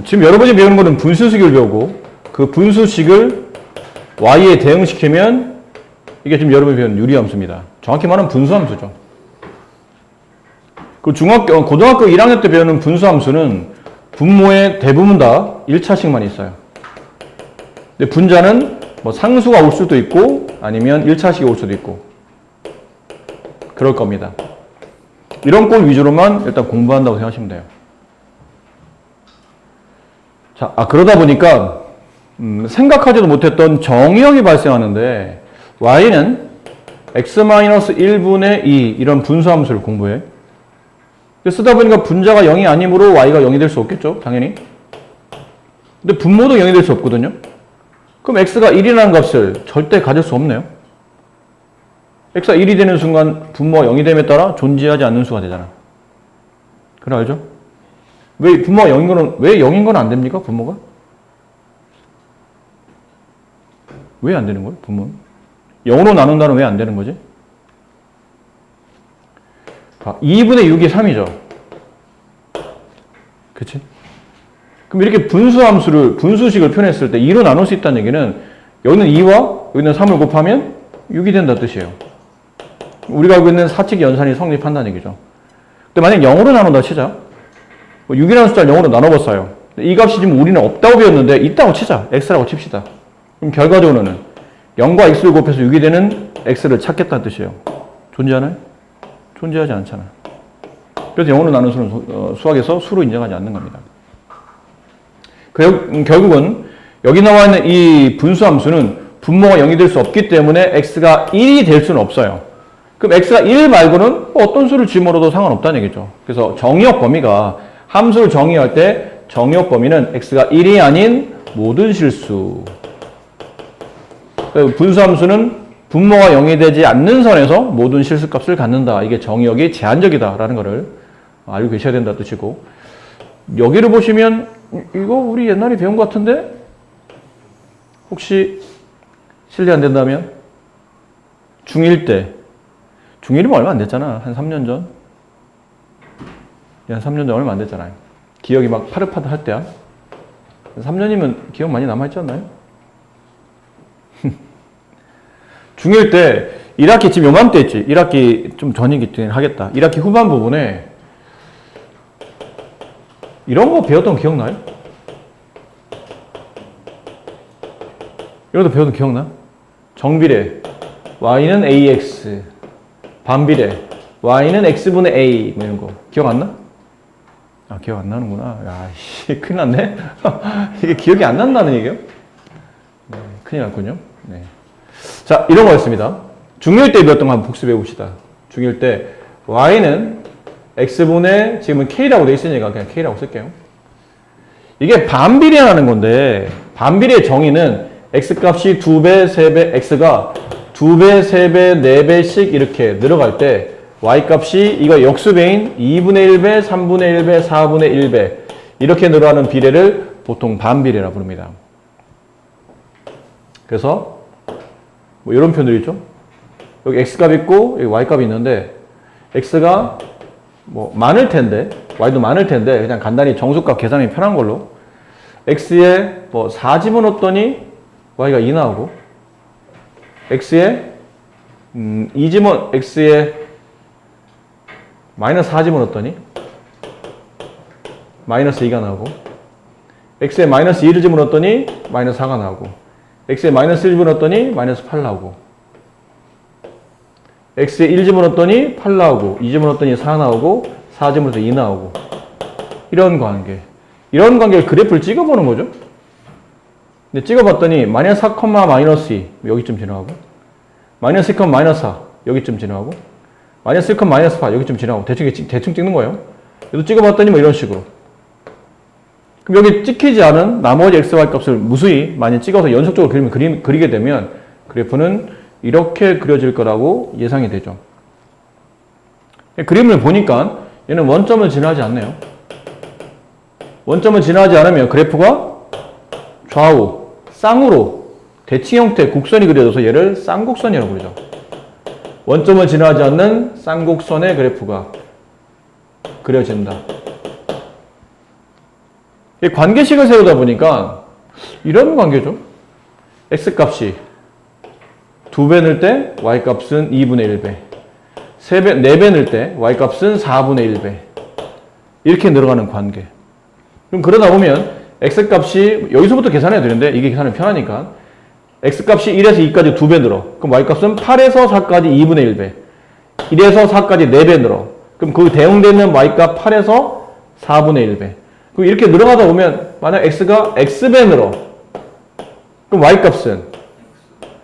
지금 여러분이 배우는 거는 분수식을 배우고 그 분수식을 y에 대응시키면 이게 지금 여러분이 배우는 유리함수입니다. 정확히 말하면 분수함수죠. 그 고등학교 1학년 때 배우는 분수함수는 분모의 대부분 다 1차식만 있어요. 근데 분자는 뭐 상수가 올 수도 있고 아니면 1차식이 올 수도 있고 그럴 겁니다. 이런 꼴 위주로만 일단 공부한다고 생각하시면 돼요. 자, 그러다 보니까 생각하지도 못했던 정의역이 발생하는데 y는 x-1분의 2 이런 분수함수를 공부해. 쓰다 보니까 분자가 0이 아니므로 y가 0이 될 수 없겠죠, 당연히. 근데 분모도 0이 될 수 없거든요. 그럼 x가 1이라는 값을 절대 가질 수 없네요. x가 1이 되는 순간 분모가 0이 됨에 따라 존재하지 않는 수가 되잖아. 그래 알죠? 왜 분모가 0인 거는 왜 0인 건 안 됩니까? 분모가? 왜 안 되는 거예요? 분모는? 0으로 나눈다는 왜 안 되는 거지? 2분의 6이 3이죠. 그치? 그럼 이렇게 분수식을 표현했을 때 2로 나눌 수 있다는 얘기는 여기는 2와 여기는 3을 곱하면 6이 된다는 뜻이에요. 우리가 알고 있는 사칙 연산이 성립한다는 얘기죠. 근데 만약 0으로 나눈다 치자. 6이라는 숫자를 0으로 나눠봤어요. 이 값이 지금 우리는 없다고 배웠는데 있다고 치자. x라고 칩시다. 그럼 결과적으로는 0과 x를 곱해서 6이 되는 x를 찾겠다는 뜻이에요. 존재하나요? 존재하지 않잖아. 그래서 0으로 나눈 수는 수학에서 수로 인정하지 않는 겁니다. 결국은 여기 나와 있는 이 분수함수는 분모가 0이 될 수 없기 때문에 x가 1이 될 수는 없어요. 그럼 x가 1 말고는 어떤 수를 집어넣어도 상관없다는 얘기죠. 그래서 정의역 범위가 함수를 정의할 때 정의역 범위는 x가 1이 아닌 모든 실수. 분수함수는 분모가 0이 되지 않는 선에서 모든 실수값을 갖는다. 이게 정의역이 제한적이다라는 것을 알고 계셔야 된다는 뜻이고, 여기를 보시면 이거 우리 옛날에 배운 것 같은데 혹시 실례 안 된다면 중1 때, 중1이면 얼마 안 됐잖아. 한 3년 전? 한 3년 전 얼마 안 됐잖아요. 기억이 막 파릇파릇 할 때야. 3년이면 기억 많이 남아있지 않나요? 중1 때 1학기 지금 요맘때 했지. 1학기 좀 전이긴 하겠다. 1학기 후반 부분에 이런 거 배웠던 거 기억나요? 이런 거 배웠던 거 기억나? 정비례 y는 ax, 반비례 y는 x분의 a 뭐 이런 거 기억 안 나? 기억 안 나는구나. 야, 씨, 큰일 났네. 이게 기억이 안 난다는 얘기예요? 네, 큰일 났군요. 네. 자, 이런 거였습니다. 중1 때 배웠던 거 한번 복습해 봅시다. 중1 때 y는 x분의 지금은 k라고 돼 있으니까 그냥 k라고 쓸게요. 이게 반비례라는 건데 반비례의 정의는 x값이 2배, 3배, x가 2배, 3배, 4배씩 이렇게 늘어갈 때 y값이 이거 역수배인 2분의 1배, 3분의 1배, 4분의 1배 이렇게 늘어가는 비례를 보통 반비례라 부릅니다. 그래서 뭐 이런 표현들이 있죠. 여기 x값 있고 여기 y값이 있는데 x가 뭐 많을 텐데 y도 많을 텐데 그냥 간단히 정수값 계산이 편한 걸로 x에 뭐 4 집어넣었더니 y가 2 나오고 x에 x에 마이너스 4 집어넣었더니 마이너스 2가 나오고 x에 마이너스 2를 집어넣었더니 마이너스 4가 나오고 x에 마이너스 1 집어넣었더니 마이너스 8 나오고 x에 1 집어넣었더니 8 나오고 2 집어넣었더니 4 나오고 4 집어넣었더니 2 나오고 이런 관계. 이런 관계를 그래프를 찍어보는 거죠. 근데 찍어봤더니 마이너스 4, 마이너스 2 여기쯤 지나가고 마이너스 2, 마이너스 4 여기쯤 지나가고 마이너스 1, 마이너스 8 여기쯤 지나가고 대충 찍는 거예요. 여기도 찍어봤더니 뭐 이런 식으로. 그럼 여기 찍히지 않은 나머지 x, y 값을 무수히 많이 찍어서 연속적으로 그리게 되면 그래프는 이렇게 그려질 거라고 예상이 되죠. 그림을 보니까 얘는 원점을 지나지 않네요. 원점을 지나지 않으면 그래프가 좌우, 쌍으로 대칭 형태의 곡선이 그려져서 얘를 쌍곡선이라고 부르죠. 원점을 지나지 않는 쌍곡선의 그래프가 그려진다. 이 관계식을 세우다 보니까 이런 관계죠. x값이 2배 넣을 때 y값은 2분의 1배, 4배 넣을 때 y값은 4분의 1배 이렇게 늘어가는 관계. 그럼 그러다 보면 x값이 여기서부터 계산해야 되는데 이게 계산이 편하니까 x값이 1에서 2까지 2배 늘어. 그럼 y값은 8에서 4까지 2분의 1배, 1에서 4까지 4배 늘어. 그럼 그 대응되는 y값 8에서 4분의 1배. 그럼 이렇게 늘어가다 보면 만약 x가 x배 늘어. 그럼 y값은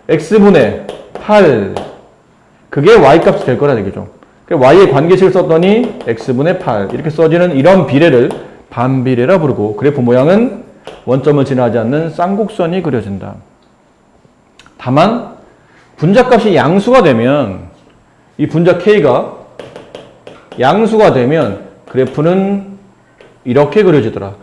x분의 8. 그게 y값이 될 거라는 얘기죠. y의 관계식을 썼더니 x분의 8 이렇게 써지는 이런 비례를 반비례라 부르고 그래프 모양은 원점을 지나지 않는 쌍곡선이 그려진다. 다만 분자값이 양수가 되면 이 분자 k가 양수가 되면 그래프는 이렇게 그려지더라.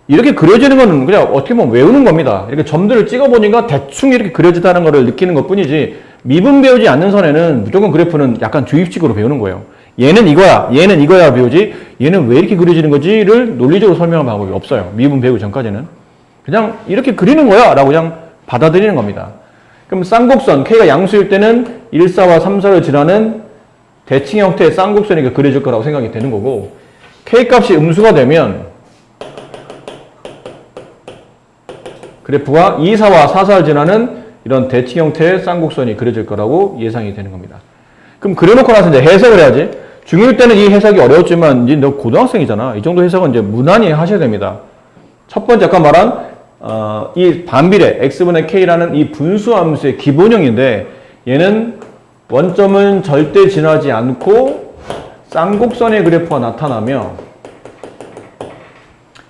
이렇게 그려지는 거는 그냥 어떻게 보면 외우는 겁니다. 이렇게 점들을 찍어보니까 대충 이렇게 그려지다는 것을 느끼는 것 뿐이지 미분 배우지 않는 선에는 무조건 그래프는 약간 주입식으로 배우는 거예요. 얘는 이거야, 얘는 이거야 배우지 얘는 왜 이렇게 그려지는 거지를 논리적으로 설명할 방법이 없어요. 미분 배우기 전까지는. 그냥 이렇게 그리는 거야 라고 그냥 받아들이는 겁니다. 그럼 쌍곡선, K가 양수일 때는 1, 4와 3, 4를 지나는 대칭 형태의 쌍곡선이 그려질 거라고 생각이 되는 거고 K값이 음수가 되면 그래프가 2, 4와 4, 4를 지나는 이런 대칭 형태의 쌍곡선이 그려질 거라고 예상이 되는 겁니다. 그럼 그려놓고 나서 이제 해석을 해야지. 중1 때는 이 해석이 어려웠지만 이제 너 고등학생이잖아. 이 정도 해석은 이제 무난히 하셔야 됩니다. 첫 번째 아까 말한 이 반비례 x분의 k라는 이 분수함수의 기본형인데 얘는 원점은 절대 지나지 않고 쌍곡선의 그래프가 나타나며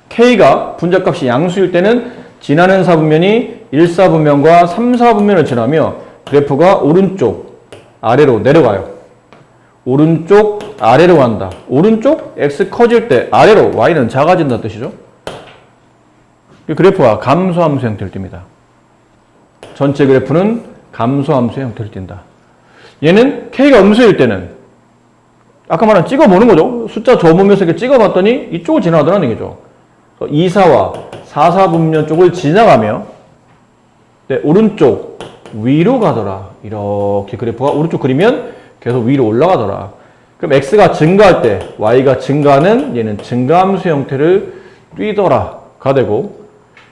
k가 분자값이 양수일 때는 지나는 사분면이 1, 4분면과 3, 4분면을 지나며 그래프가 오른쪽 아래로 내려가요. 오른쪽 아래로 간다. 오른쪽 x 커질 때 아래로 y는 작아진다는 뜻이죠. 그래프가 감소함수 형태를 띱니다. 전체 그래프는 감소함수 형태를 띈다. 얘는 k가 음수일 때는 아까 말한 찍어보는 거죠. 숫자 줘보면서 이렇게 찍어봤더니 이쪽을 지나가더라는 얘기죠. 2, 4와 4, 4분면 쪽을 지나가며 네, 오른쪽 위로 가더라. 이렇게 그래프가 오른쪽 그리면 계속 위로 올라가더라. 그럼 x가 증가할 때 y가 증가하는 얘는 증가함수 형태를 띄더라가 되고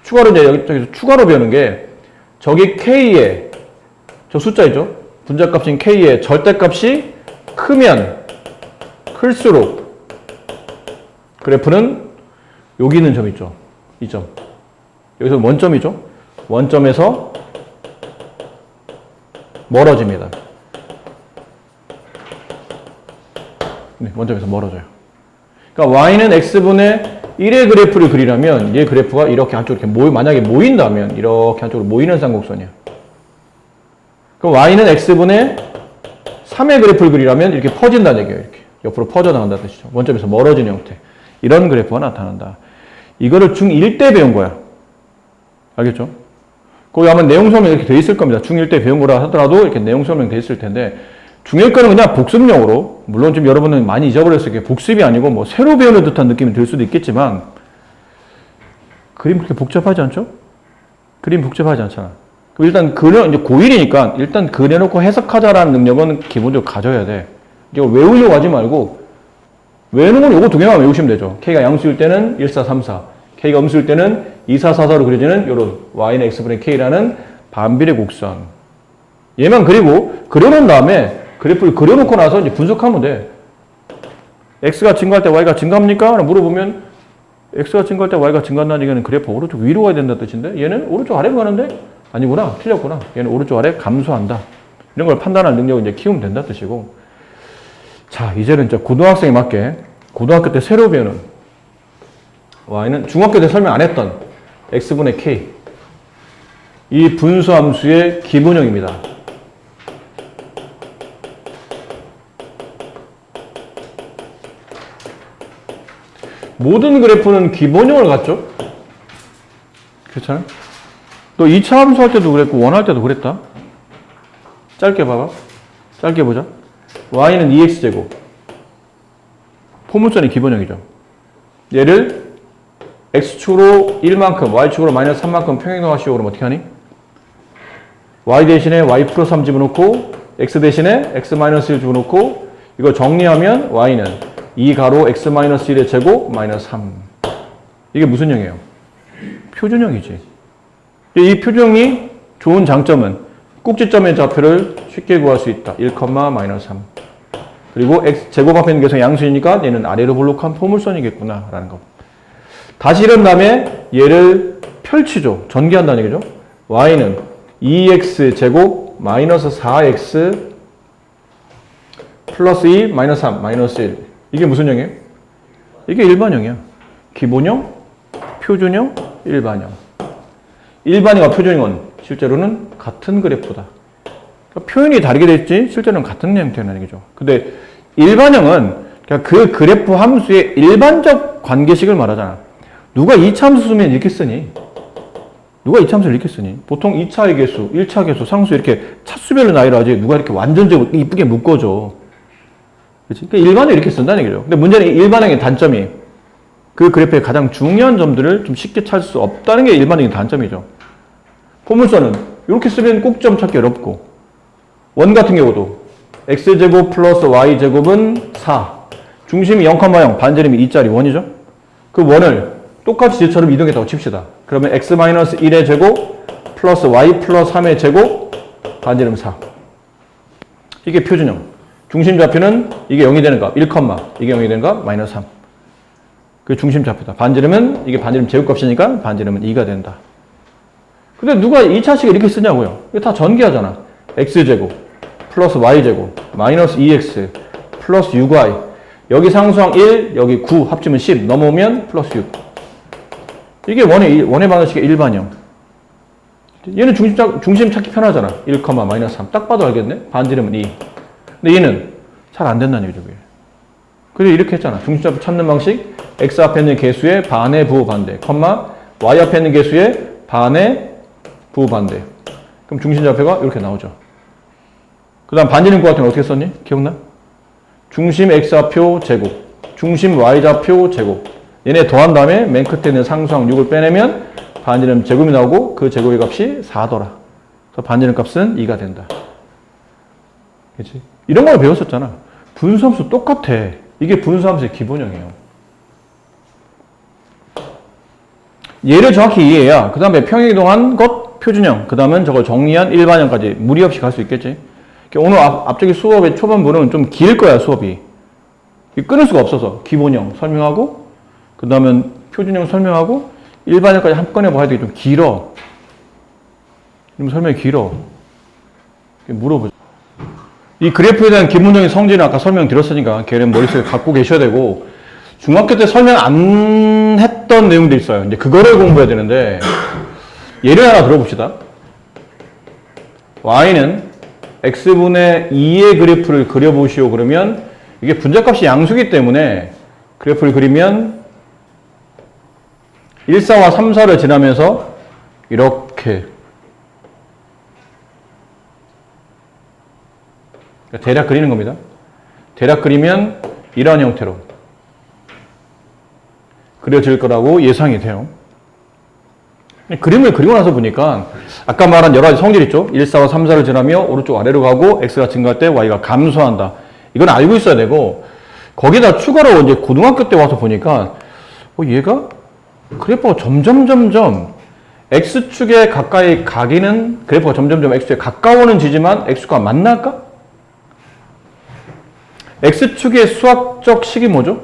추가로 이제 여기서 추가로 배우는 게 저기 k의 저 숫자 있죠? 분자값인 k의 절대값이 크면 클수록 그래프는 여기 있는 점 있죠? 이 점. 여기서 원점이죠? 원점에서 멀어집니다. 네, 원점에서 멀어져요. 그러니까 y는 x분의 1의 그래프를 그리려면 얘 그래프가 이렇게 한쪽으로 이렇게 만약에 모인다면 이렇게 한쪽으로 모이는 쌍곡선이야. 그럼 y는 x분의 3의 그래프를 그리려면 이렇게 퍼진다는 얘기예요. 이렇게 옆으로 퍼져나간다는 뜻이죠. 원점에서 멀어지는 형태. 이런 그래프가 나타난다. 이거를 중1 때 배운 거야. 알겠죠? 거기 아마 내용 설명 이렇게 돼 있을 겁니다. 중1 때 배운 거라 하더라도 이렇게 내용 설명 돼 있을 텐데 중1 거는 그냥 복습용으로 물론 지금 여러분은 많이 잊어버렸을 게 복습이 아니고 뭐 새로 배우는 듯한 느낌이 들 수도 있겠지만 그림 그렇게 복잡하지 않죠? 그림 복잡하지 않잖아. 그럼 일단 이제 고1이니까 일단 그려놓고 해석하자라는 능력은 기본적으로 가져야 돼. 이거 외우려고 하지 말고 외우는 건 요거 두 개만 외우시면 되죠. K가 양수일 때는 1, 4, 3, 4. K가 음수일 때는 2, 4, 4, 4로 그려지는 요런 Y는 X분의 K라는 반비례 곡선. 얘만 그리고 그려놓은 다음에 그래프를 그려놓고 나서 이제 분석하면 돼. X가 증가할 때 Y가 증가합니까? 라고 물어보면 X가 증가할 때 Y가 증가한다는 얘기는 그래프 오른쪽 위로 가야 된다는 뜻인데 얘는 오른쪽 아래로 가는데? 아니구나. 틀렸구나. 얘는 오른쪽 아래 감소한다. 이런 걸 판단할 능력을 이제 키우면 된다는 뜻이고. 자, 이제는 이제 고등학생에 맞게 고등학교 때 새로 배우는 Y는 중학교 때 설명 안 했던 X분의 K. 이 분수함수의 기본형입니다. 모든 그래프는 기본형을 갖죠? 그렇잖아요? 너 2차 함수 할 때도 그랬고 원할 때도 그랬다. 짧게 봐봐. 짧게 보자. y는 2x제곱. 포물선이 기본형이죠. 얘를 x축으로 1만큼, y축으로 마이너스 3만큼 평행이동하시오. 그럼 어떻게 하니? y 대신에 y 플러스 3 집어넣고 x 대신에 x 마이너스 1 집어넣고 이거 정리하면 y는 2가로 x 마이너스 1의 제곱 마이너스 3. 이게 무슨 형이에요? 표준형이지. 이 표준형이 좋은 장점은 꼭지점의 좌표를 쉽게 구할 수 있다. 1, 마이너스 3. 그리고 x 제곱 앞에 있는 계속 양수이니까 얘는 아래로 볼록한 포물선이겠구나 라는 거. 다시 이런 다음에 얘를 펼치죠. 전개한다는 얘기죠. y는 2x 제곱 마이너스 4x 플러스 2 마이너스 3 마이너스 1. 이게 무슨 형이에요? 이게 일반형이야. 기본형, 표준형, 일반형. 일반형과 표준형은 실제로는 같은 그래프다. 그러니까 표현이 다르게 됐지 실제로는 같은 형태라는 얘기죠. 근데 일반형은 그냥 그 그래프 함수의 일반적 관계식을 말하잖아. 누가 2차 함수 쓰면 이렇게 쓰니? 누가 2차 함수를 이렇게 쓰니? 보통 2차의 개수, 1차 개수, 상수 이렇게 차수별로 나열을 하지 누가 이렇게 완전적으로 이쁘게 묶어줘. 그렇지? 그러니까 일반형 이렇게 쓴다는 얘기죠. 근데 문제는 일반형의 단점이 그 그래프의 가장 중요한 점들을 좀 쉽게 찾을 수 없다는 게 일반형의 단점이죠. 포물선은 이렇게 쓰면 꼭지점 찾기 어렵고 원 같은 경우도 x제곱 플러스 y제곱은 4 중심이 0,0 반지름이 2짜리 원이죠. 그 원을 똑같이 쟤처럼 이동했다고 칩시다. 그러면 x-1의 제곱 플러스 y 플러스 3의 제곱 반지름 4. 이게 표준형. 중심 좌표는 이게 0이 되는 값 1, 이게 0이 되는 값 마이너스 3. 그게 중심 좌표다. 반지름은 이게 반지름 제곱값이니까 반지름은 2가 된다. 근데 누가 2차식을 이렇게 쓰냐고요. 이거 다 전개하잖아. x제곱 플러스 y제곱 마이너스 2x 플러스 6y 여기 상수항 1, 여기 9 합치면 10 넘어오면 플러스 6. 이게 원의 방정식의 일반형. 얘는 중심 찾기 편하잖아. 1, 마이너스 3. 딱 봐도 알겠네. 반지름은 2. 근데 얘는 잘 안 된다는 얘기죠. 그래서 이렇게 했잖아. 중심좌표 찾는 방식. x 앞에 있는 개수의 반의 부호 반대, y 앞에 있는 개수의 반의 부호 반대. 그럼 중심좌표가 이렇게 나오죠. 그 다음 반지름 구 같은 거 어떻게 썼니? 기억나? 중심 x좌표 제곱, 중심 y좌표 제곱. 얘네 더한 다음에 맨 끝에 있는 상수항 6을 빼내면 반지름 제곱이 나오고 그 제곱의 값이 4더라. 그래서 반지름 값은 2가 된다. 그치? 이런 걸 배웠었잖아. 분수함수 똑같아. 이게 분수함수의 기본형이에요. 얘를 정확히 이해해야 그 다음에 평행이동한 것 표준형, 그 다음은 저걸 정리한 일반형까지 무리 없이 갈 수 있겠지. 오늘 앞쪽에 수업의 초반부는 좀 길 거야, 수업이. 끊을 수가 없어서 기본형 설명하고 그 다음은 표준형 설명하고 일반형까지 한꺼번에 봐야 되게 좀 길어. 좀 설명이 길어. 물어보자. 이 그래프에 대한 기본적인 성질은 아까 설명드렸으니까 걔는 머릿속에 갖고 계셔야 되고 중학교 때 설명 안 했던 내용들이 있어요. 이제 그거를 공부해야 되는데 예를 하나 들어봅시다. y는 x분의 2의 그래프를 그려보시오. 그러면 이게 분자값이 양수기 때문에 그래프를 그리면 1, 4와 3, 4를 지나면서 이렇게 대략 그리는 겁니다. 대략 그리면 이러한 형태로 그려질 거라고 예상이 돼요. 그림을 그리고 나서 보니까 아까 말한 여러 가지 성질 있죠. 1, 4와 3, 4를 지나며 오른쪽 아래로 가고 x가 증가할 때 y가 감소한다. 이건 알고 있어야 되고 거기다 추가로 이제 고등학교 때 와서 보니까 얘가 그래프가 점점 x축에 가까이 가기는 그래프가 점점 x축에 가까워는 지지만 x축과 만날까? x축의 수학적 식이 뭐죠?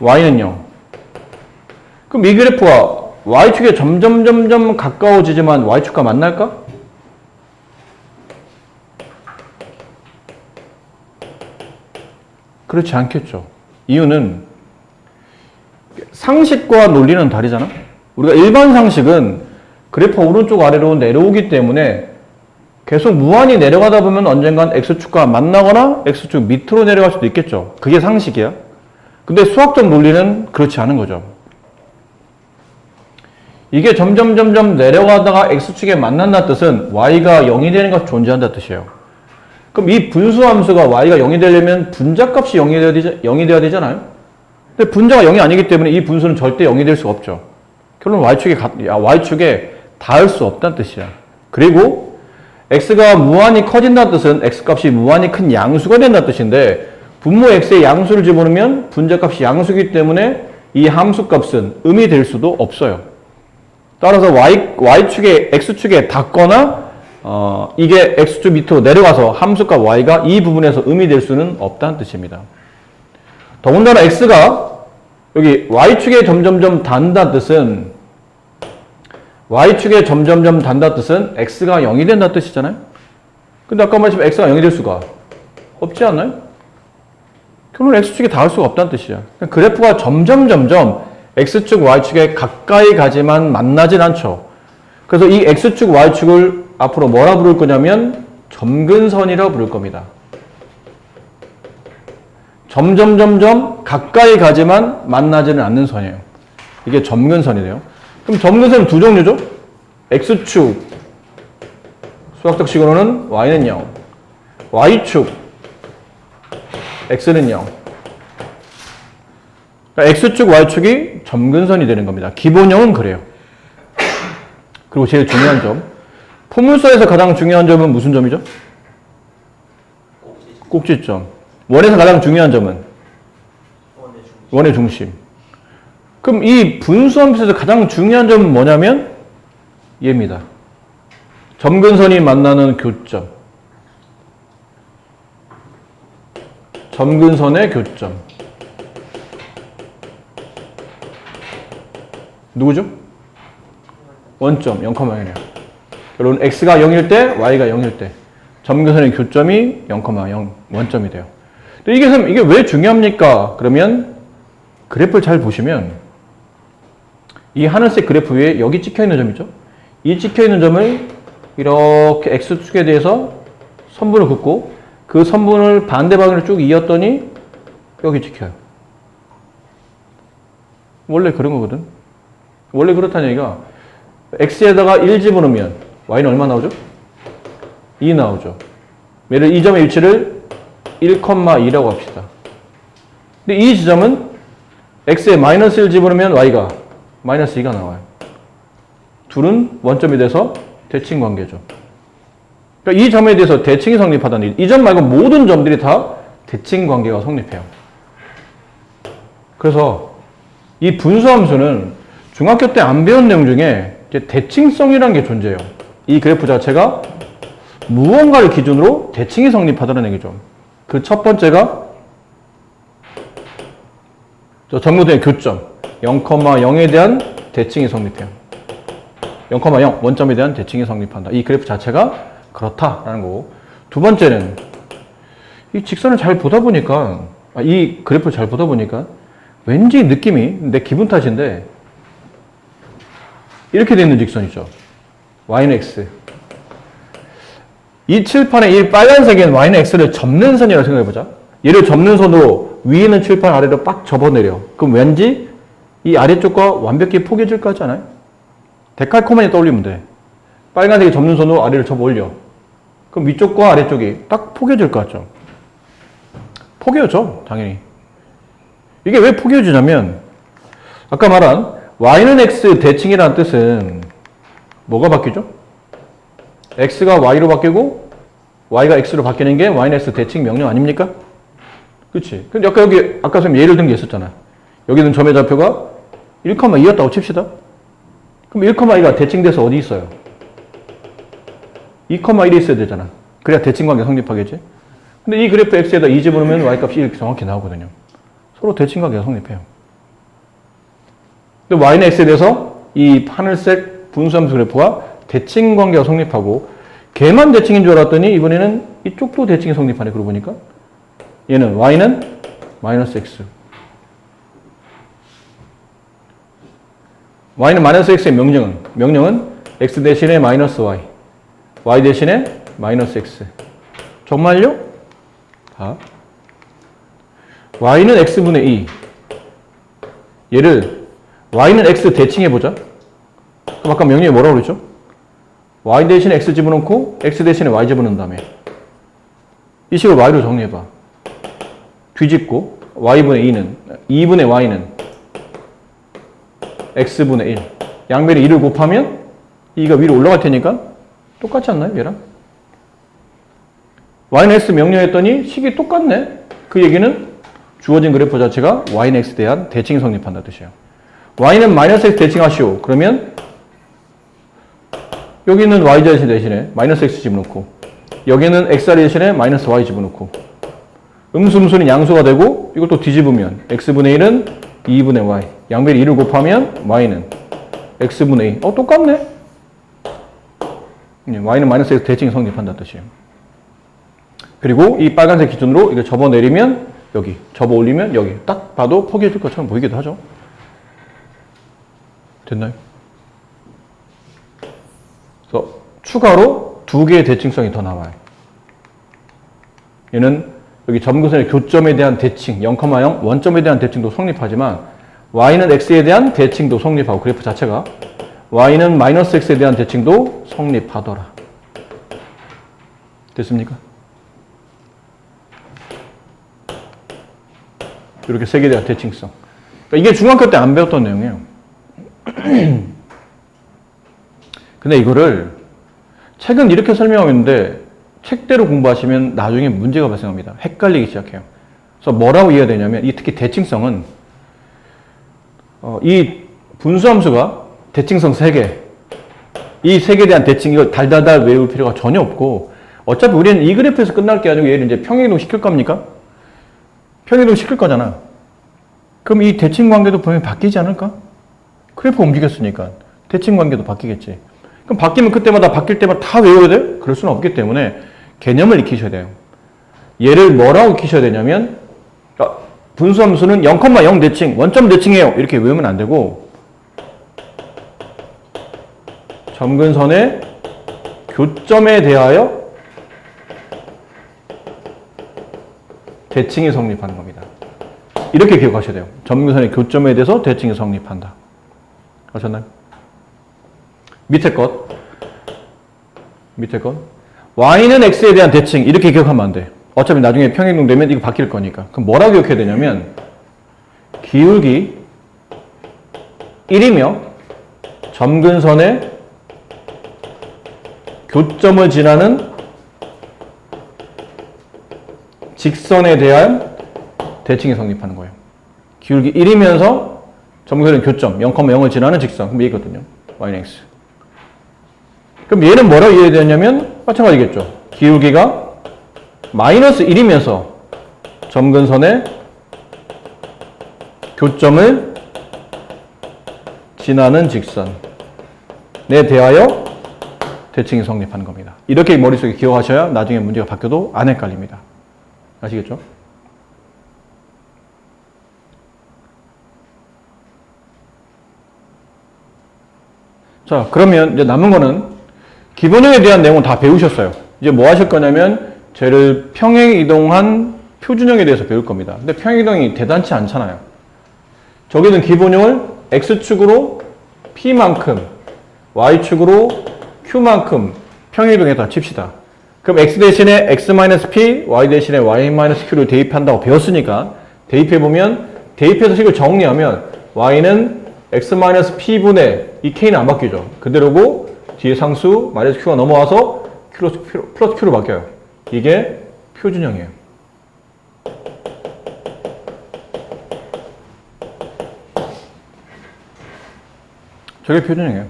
y는 0. 그럼 이 그래프가 y축에 점점 가까워지지만 y축과 만날까? 그렇지 않겠죠. 이유는 상식과 논리는 다르잖아. 우리가 일반 상식은 그래프가 오른쪽 아래로 내려오기 때문에 계속 무한히 내려가다 보면 언젠간 x축과 만나거나 x축 밑으로 내려갈 수도 있겠죠. 그게 상식이야. 근데 수학적 논리는 그렇지 않은 거죠. 이게 점점 내려가다가 x축에 만난다는 뜻은 y가 0이 되는 것이 존재한다는 뜻이에요. 그럼 이 분수함수가 y가 0이 되려면 분자값이 0이 돼야 되잖아요. 근데 분자가 0이 아니기 때문에 이 분수는 절대 0이 될 수가 없죠. 결론 y축에 닿을 수 없다는 뜻이야. 그리고 x가 무한히 커진다는 뜻은 x값이 무한히 큰 양수가 된다는 뜻인데 분모 x의 양수를 집어넣으면 분자값이 양수이기 때문에 이 함수값은 음이 될 수도 없어요. 따라서 y축에 x축에 닿거나 이게 x축 밑으로 내려가서 함수값 y가 이 부분에서 음이 될 수는 없다는 뜻입니다. 더군다나 x가 여기 y축에 점점점 닿는다는 뜻은 y축에 점점점 닿는다는 뜻은 x가 0이 된다는 뜻이잖아요. 근데 아까 말했지만 x가 0이 될 수가 없지 않나요? 결론 x축에 닿을 수가 없다는 뜻이야. 그래프가 점점 x축, y축에 가까이 가지만 만나진 않죠. 그래서 이 x축, y축을 앞으로 뭐라 부를 거냐면 점근선이라고 부를 겁니다. 점점 가까이 가지만 만나지는 않는 선이에요. 이게 점근선이래요. 그럼 점근선은 두 종류죠. x축, 수학적 식으로는 y는 0, y축, x는 0. 그러니까 x축, y축이 점근선이 되는 겁니다. 기본형은 그래요. 그리고 제일 중요한 점, 포물선에서 가장 중요한 점은 무슨 점이죠? 꼭지점. 원에서 가장 중요한 점은? 원의 중심. 그럼 이 분수함수에서 가장 중요한 점은 뭐냐면 얘입니다. 점근선이 만나는 교점. 점근선의 교점. 누구죠? 원점 0,0이네요. 결론 x가 0일 때 y가 0일 때 점근선의 교점이 0,0 원점이 돼요. 근데 이게 왜 중요합니까? 그러면 그래프를 잘 보시면 이 하늘색 그래프 위에 여기 찍혀있는 점 있죠? 이 찍혀있는 점을 이렇게 x축에 대해서 선분을 긋고 그 선분을 반대 방향으로 쭉 이었더니 여기 찍혀요. 원래 그런 거거든. 원래 그렇다는 얘기가 x에다가 1 집어넣으면 y는 얼마 나오죠? 2 나오죠. 예를 이 점의 위치를 1,2라고 합시다. 근데 이 지점은 x에 마이너스 1 집어넣으면 y가 마이너스 2가 나와요. 둘은 원점이 돼서 대칭 관계죠. 그러니까 이 점에 대해서 대칭이 성립하다는 이 점 말고 모든 점들이 다 대칭 관계가 성립해요. 그래서 이 분수함수는 중학교 때 안 배운 내용 중에 대칭성이라는 게 존재해요. 이 그래프 자체가 무언가를 기준으로 대칭이 성립하다는 얘기죠. 그 첫 번째가 점근선의 교점 0,0에 대한 대칭이 성립해요. 0,0 원점에 대한 대칭이 성립한다. 이 그래프 자체가 그렇다라는 거고. 두 번째는 이 직선을 잘 보다 보니까 이 그래프를 잘 보다 보니까 왠지 느낌이 내 기분 탓인데 이렇게 되어 있는 직선이죠. y는 x. 이 칠판에 이 빨간색인 y는 x를 접는 선이라고 생각해보자. 얘를 접는 선으로 위에는 칠판 아래로 빡 접어내려. 그럼 왠지 이 아래쪽과 완벽히 포개질 것 같지 않아요? 데칼코마니 떠올리면 돼. 빨간색이 접는 선으로 아래를 접어 올려. 그럼 위쪽과 아래쪽이 딱 포개질 것 같죠? 포개어져, 당연히. 이게 왜 포개어지냐면 아까 말한 y는 x 대칭이라는 뜻은 뭐가 바뀌죠? x가 y로 바뀌고 y가 x로 바뀌는 게 y는 x 대칭 명령 아닙니까? 그치? 근데 아까 아까 선생님 예를 든 게 있었잖아. 여기는 점의 좌표가 1,2였다고 칩시다. 그럼 1,2가 대칭돼서 어디 있어요? 2,1이 있어야 되잖아. 그래야 대칭 관계 성립하겠지? 근데 이 그래프 x에다 2 집어넣으면 y값이 이렇게 정확히 나오거든요. 서로 대칭 관계가 성립해요. 근데 y는 x에 대해서 이 하늘색 분수함수 그래프가 대칭 관계가 성립하고 걔만 대칭인 줄 알았더니 이번에는 이쪽도 대칭이 성립하네. 그러고 보니까 얘는 y는 마이너스 x. y는 마이너스 x의 명령은 x 대신에 마이너스 y 대신에 마이너스 x. 정말요? 자, y는 x분의 2. 얘를 y는 x 대칭해보자. 그럼 아까 명령이 뭐라고 그랬죠? y 대신에 x 집어넣고 x 대신에 y 집어넣은 다음에 이 식을 y로 정리해봐. 뒤집고 y분의 2는 2분의 y는 x분의 1. 양변에 2를 곱하면 2가 위로 올라갈 테니까 똑같지 않나요? 얘랑? y는 x 명령했더니 식이 똑같네. 그 얘기는 주어진 그래프 자체가 y는 x에 대한 대칭이 성립한다는 뜻이에요. y는 마이너스 x 대칭하시오. 그러면 여기는 y 대신에 마이너스 x 집어넣고 여기는 xr 대신에 마이너스 y 집어넣고 음수는 양수가 되고 이걸 또 뒤집으면 x분의 1은 2분의 y 양변에 2를 곱하면 y는 x분의 2 똑같네. y는 마이너스 x 대칭이 성립한다는 뜻이에요. 그리고 이 빨간색 기준으로 이거 접어내리면 여기 접어올리면 여기 딱 봐도 포기해줄 것처럼 보이기도 하죠. 됐나요? 그래서 추가로 두 개의 대칭성이 더 나와요. 얘는 여기 점근선의 교점에 대한 대칭 0,0 원점에 대한 대칭도 성립하지만 y는 x에 대한 대칭도 성립하고 그래프 자체가 y는 마이너스 x에 대한 대칭도 성립하더라. 됐습니까? 이렇게 세 개에 대한 대칭성. 그러니까 이게 중학교 때 안 배웠던 내용이에요. 근데 이거를 책은 이렇게 설명하고 있는데 책대로 공부하시면 나중에 문제가 발생합니다. 헷갈리기 시작해요. 그래서 뭐라고 이해해야 되냐면 이 특히 대칭성은 이 분수함수가 대칭성 3개 이 3개에 대한 대칭 이걸 달달달 외울 필요가 전혀 없고 어차피 우리는 이 그래프에서 끝날 게 아니고 얘를 이제 평행이동 시킬 겁니까? 평행이동 시킬 거잖아. 그럼 이 대칭 관계도 분명히 바뀌지 않을까? 그래프가 움직였으니까 대칭 관계도 바뀌겠지. 그럼 바뀌면 그때마다 바뀔 때마다 다 외워야 돼? 그럴 수는 없기 때문에 개념을 익히셔야 돼요. 얘를 뭐라고 익히셔야 되냐면 분수함수는 0,0 대칭, 원점 대칭이에요. 이렇게 외우면 안 되고 점근선의 교점에 대하여 대칭이 성립하는 겁니다. 이렇게 기억하셔야 돼요. 점근선의 교점에 대해서 대칭이 성립한다. 아셨나요? 밑에 것. y는 x에 대한 대칭 이렇게 기억하면 안 돼. 어차피 나중에 평행이동 되면 이거 바뀔 거니까. 그럼 뭐라고 기억해야 되냐면 기울기 1이며 점근선의 교점을 지나는 직선에 대한 대칭이 성립하는 거예요. 기울기 1이면서 점근선의 교점 0,0을 지나는 직선. 그럼 얘거든요. y는 x. 그럼 얘는 뭐라고 이해해야 되냐면 마찬가지겠죠. 기울기가 마이너스 1이면서 점근선의 교점을 지나는 직선에 대하여 대칭이 성립하는 겁니다. 이렇게 머릿속에 기억하셔야 나중에 문제가 바뀌어도 안 헷갈립니다. 아시겠죠? 자, 그러면 이제 남은 거는 기본형에 대한 내용은 다 배우셨어요. 이제 뭐 하실 거냐면 쟤를 평행이동한 표준형에 대해서 배울 겁니다. 근데 평행이동이 대단치 않잖아요. 저기는 기본형을 x축으로 p만큼 y축으로 q만큼 평행이동해서 칩시다. 그럼 x 대신에 x-p, y 대신에 y-q를 대입한다고 배웠으니까 대입해보면 대입해서 식을 정리하면 y는 x-p분의 이 k는 안 바뀌죠. 그대로고 뒤에 상수 마이너스 q가 넘어와서 플러스 q로 바뀌어요. 이게 표준형이에요. 저게 표준형이에요.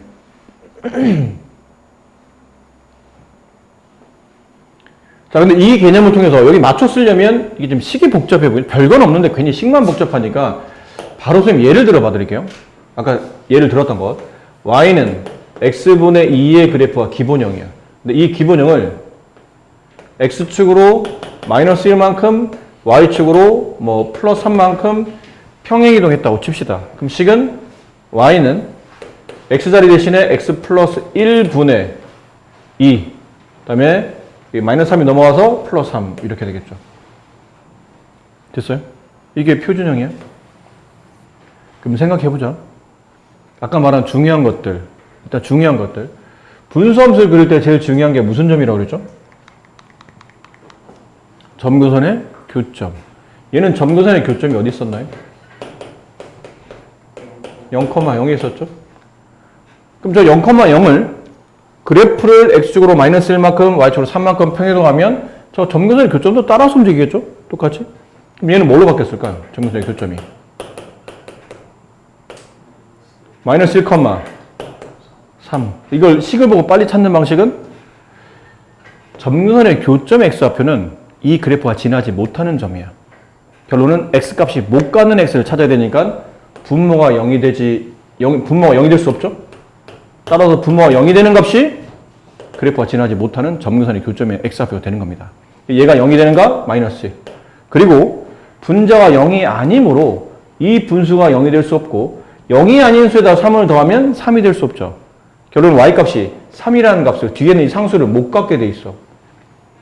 자, 근데 이 개념을 통해서 여기 맞춰 쓰려면 이게 좀 식이 복잡해 보이죠. 별건 없는데 괜히 식만 복잡하니까 바로 선생님 예를 들어 봐 드릴게요. 아까 예를 들었던 것. y는 x분의 2의 그래프가 기본형이야. 근데 이 기본형을 x축으로 마이너스 1만큼 y축으로 뭐 플러스 3만큼 평행이동했다고 칩시다. 그럼 식은 y는 x자리 대신에 x 플러스 1분의 2 그 다음에 마이너스 3이 넘어와서 플러스 3 이렇게 되겠죠. 됐어요? 이게 표준형이에요. 그럼 생각해보자. 아까 말한 중요한 것들, 일단 중요한 것들. 분수함수를 그릴 때 제일 중요한 게 무슨 점이라고 그랬죠? 점근선의 교점. 얘는 점근선의 교점이 어디 있었나요? 0,0이 있었죠? 그럼 저 0,0을 그래프를 x축으로 마이너스 1만큼, y축으로 3만큼 평행이동하면 저 점근선의 교점도 따라서 움직이겠죠? 똑같이? 그럼 얘는 뭘로 바뀌었을까요? 점근선의 교점이. 마이너스 1,3. 이걸 식을 보고 빨리 찾는 방식은 점근선의 교점 x좌표는 이 그래프가 지나지 못하는 점이야. 결론은 x값이 못 가는 x를 찾아야 되니까 분모가 0이 될 수 없죠? 따라서 분모가 0이 되는 값이 그래프가 지나지 못하는 점근선의 교점의 x좌표가 되는 겁니다. 얘가 0이 되는가? 마이너스 1. 그리고 분자가 0이 아니므로 이 분수가 0이 될 수 없고 0이 아닌 수에다 3을 더하면 3이 될 수 없죠. 결론 y값이 3이라는 값을 뒤에는 이 상수를 못 갖게 돼 있어.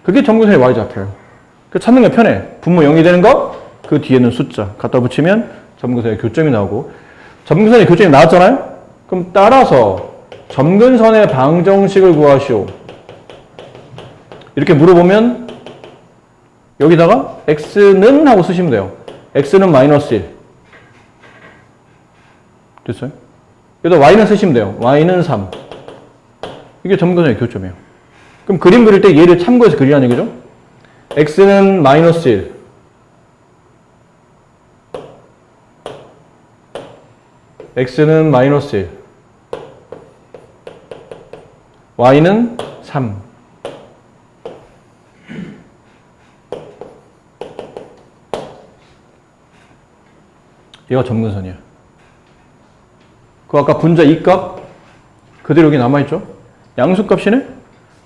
그게 점근선의 y좌표예요. 찾는 게 편해. 분모 0이 되는 거, 그 뒤에는 숫자 갖다 붙이면 점근선의 교점이 나오고 점근선의 교점이 나왔잖아요? 그럼 따라서 점근선의 방정식을 구하시오. 이렇게 물어보면 여기다가 x는 하고 쓰시면 돼요. x는 마이너스 1. 됐어요? 여기다 y는 쓰시면 돼요. y는 3. 이게 점근선의 교점이에요. 그럼 그림 그릴 때 얘를 참고해서 그리라는 얘기죠. x는 마이너스 1. x는 마이너스 1. y는 3. 얘가 점근선이야. 그 아까 분자 2값 그대로 여기 남아있죠? 양수값이네?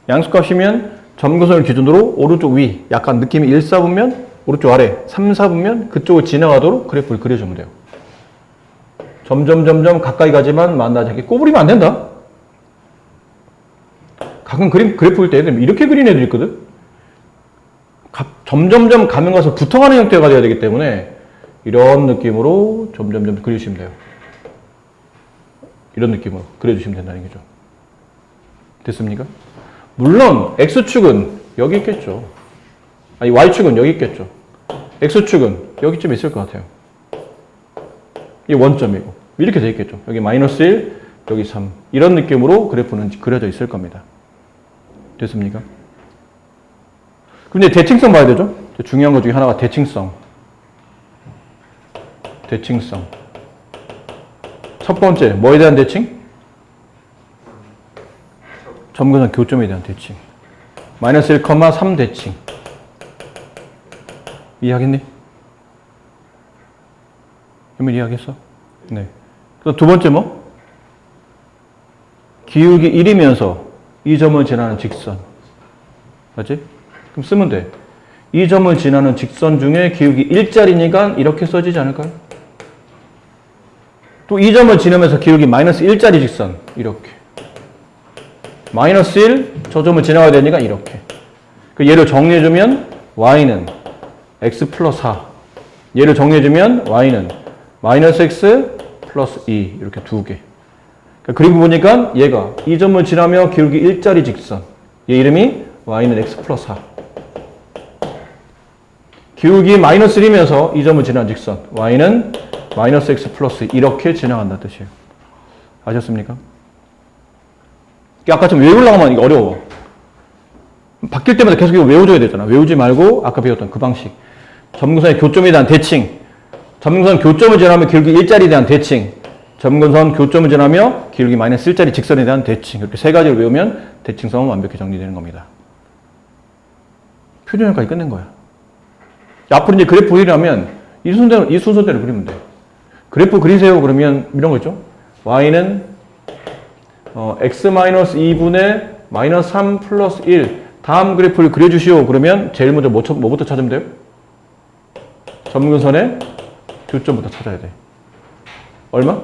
양수값이면 점근선을 기준으로 오른쪽 위 약간 느낌이 1, 4분면 오른쪽 아래 3, 4분면 그쪽을 지나가도록 그래프를 그려주면 돼요. 점점 가까이 가지만 만나지 않게 꼬부리면 안 된다. 가끔 그래프 볼 때 애들 이렇게 그린 애들 있거든? 점점 가면 가서 붙어가는 형태가 돼야 되기 때문에 이런 느낌으로 점점 그리시면 돼요. 이런 느낌으로 그려주시면 된다는 얘기죠. 됐습니까? 물론 X축은 여기 있겠죠. 아니 Y축은 여기 있겠죠. X축은 여기쯤 있을 것 같아요. 이 원점이고 이렇게 돼 있겠죠. 여기 마이너스 1, 여기 3 이런 느낌으로 그래프는 그려져 있을 겁니다. 됐습니까? 근데 대칭성 봐야 되죠. 중요한 것 중에 하나가 대칭성. 첫 번째 뭐에 대한 대칭? 점근선 교점에 대한 대칭. 마이너스 1,3 대칭. 이해하겠니? 현민 이해하겠어? 네. 그래서 두 번째 뭐? 기울기 1이면서 이 점을 지나는 직선. 맞지? 그럼 쓰면 돼. 이 점을 지나는 직선 중에 기울기 1짜리니까 이렇게 써지지 않을까요? 또 이 점을 지나면서 기울기 마이너스 1짜리 직선. 이렇게. 마이너스 1, 저 점을 지나가야 되니까 이렇게. 얘를 정리해주면 y는 x 플러스 4. 얘를 정리해주면 y는 마이너스 x 플러스 2. 이렇게 두 개. 그리고 보니까 얘가 이 점을 지나며 기울기 1짜리 직선. 얘 이름이 y는 x 플러스 4. 기울기 마이너스 1이면서 이 점을 지나는 직선. y는 마이너스 x 플러스 2. 이렇게 지나간다는 뜻이에요. 아셨습니까? 아까 좀 외우려고 하면 이거 어려워. 바뀔 때마다 계속 이거 외워줘야 되잖아. 외우지 말고 아까 배웠던 그 방식. 점근선의 교점에 대한 대칭. 점근선 교점을 지나며 기울기 1짜리에 대한 대칭. 점근선 교점을 지나며 기울기 마이너스 1짜리 직선에 대한 대칭. 이렇게 세 가지를 외우면 대칭성은 완벽히 정리되는 겁니다. 표준형까지 끝낸 거야. 앞으로 이제 그래프 그리려면 이 순서대로 그리면 돼. 그래프 그리세요 그러면 이런 거 있죠. y는 x-2분의 마이너스 3 플러스 1 다음 그래프를 그려주시오 그러면 제일 먼저 뭐부터 찾으면 돼요? 점근선의 교점부터 찾아야 돼. 얼마?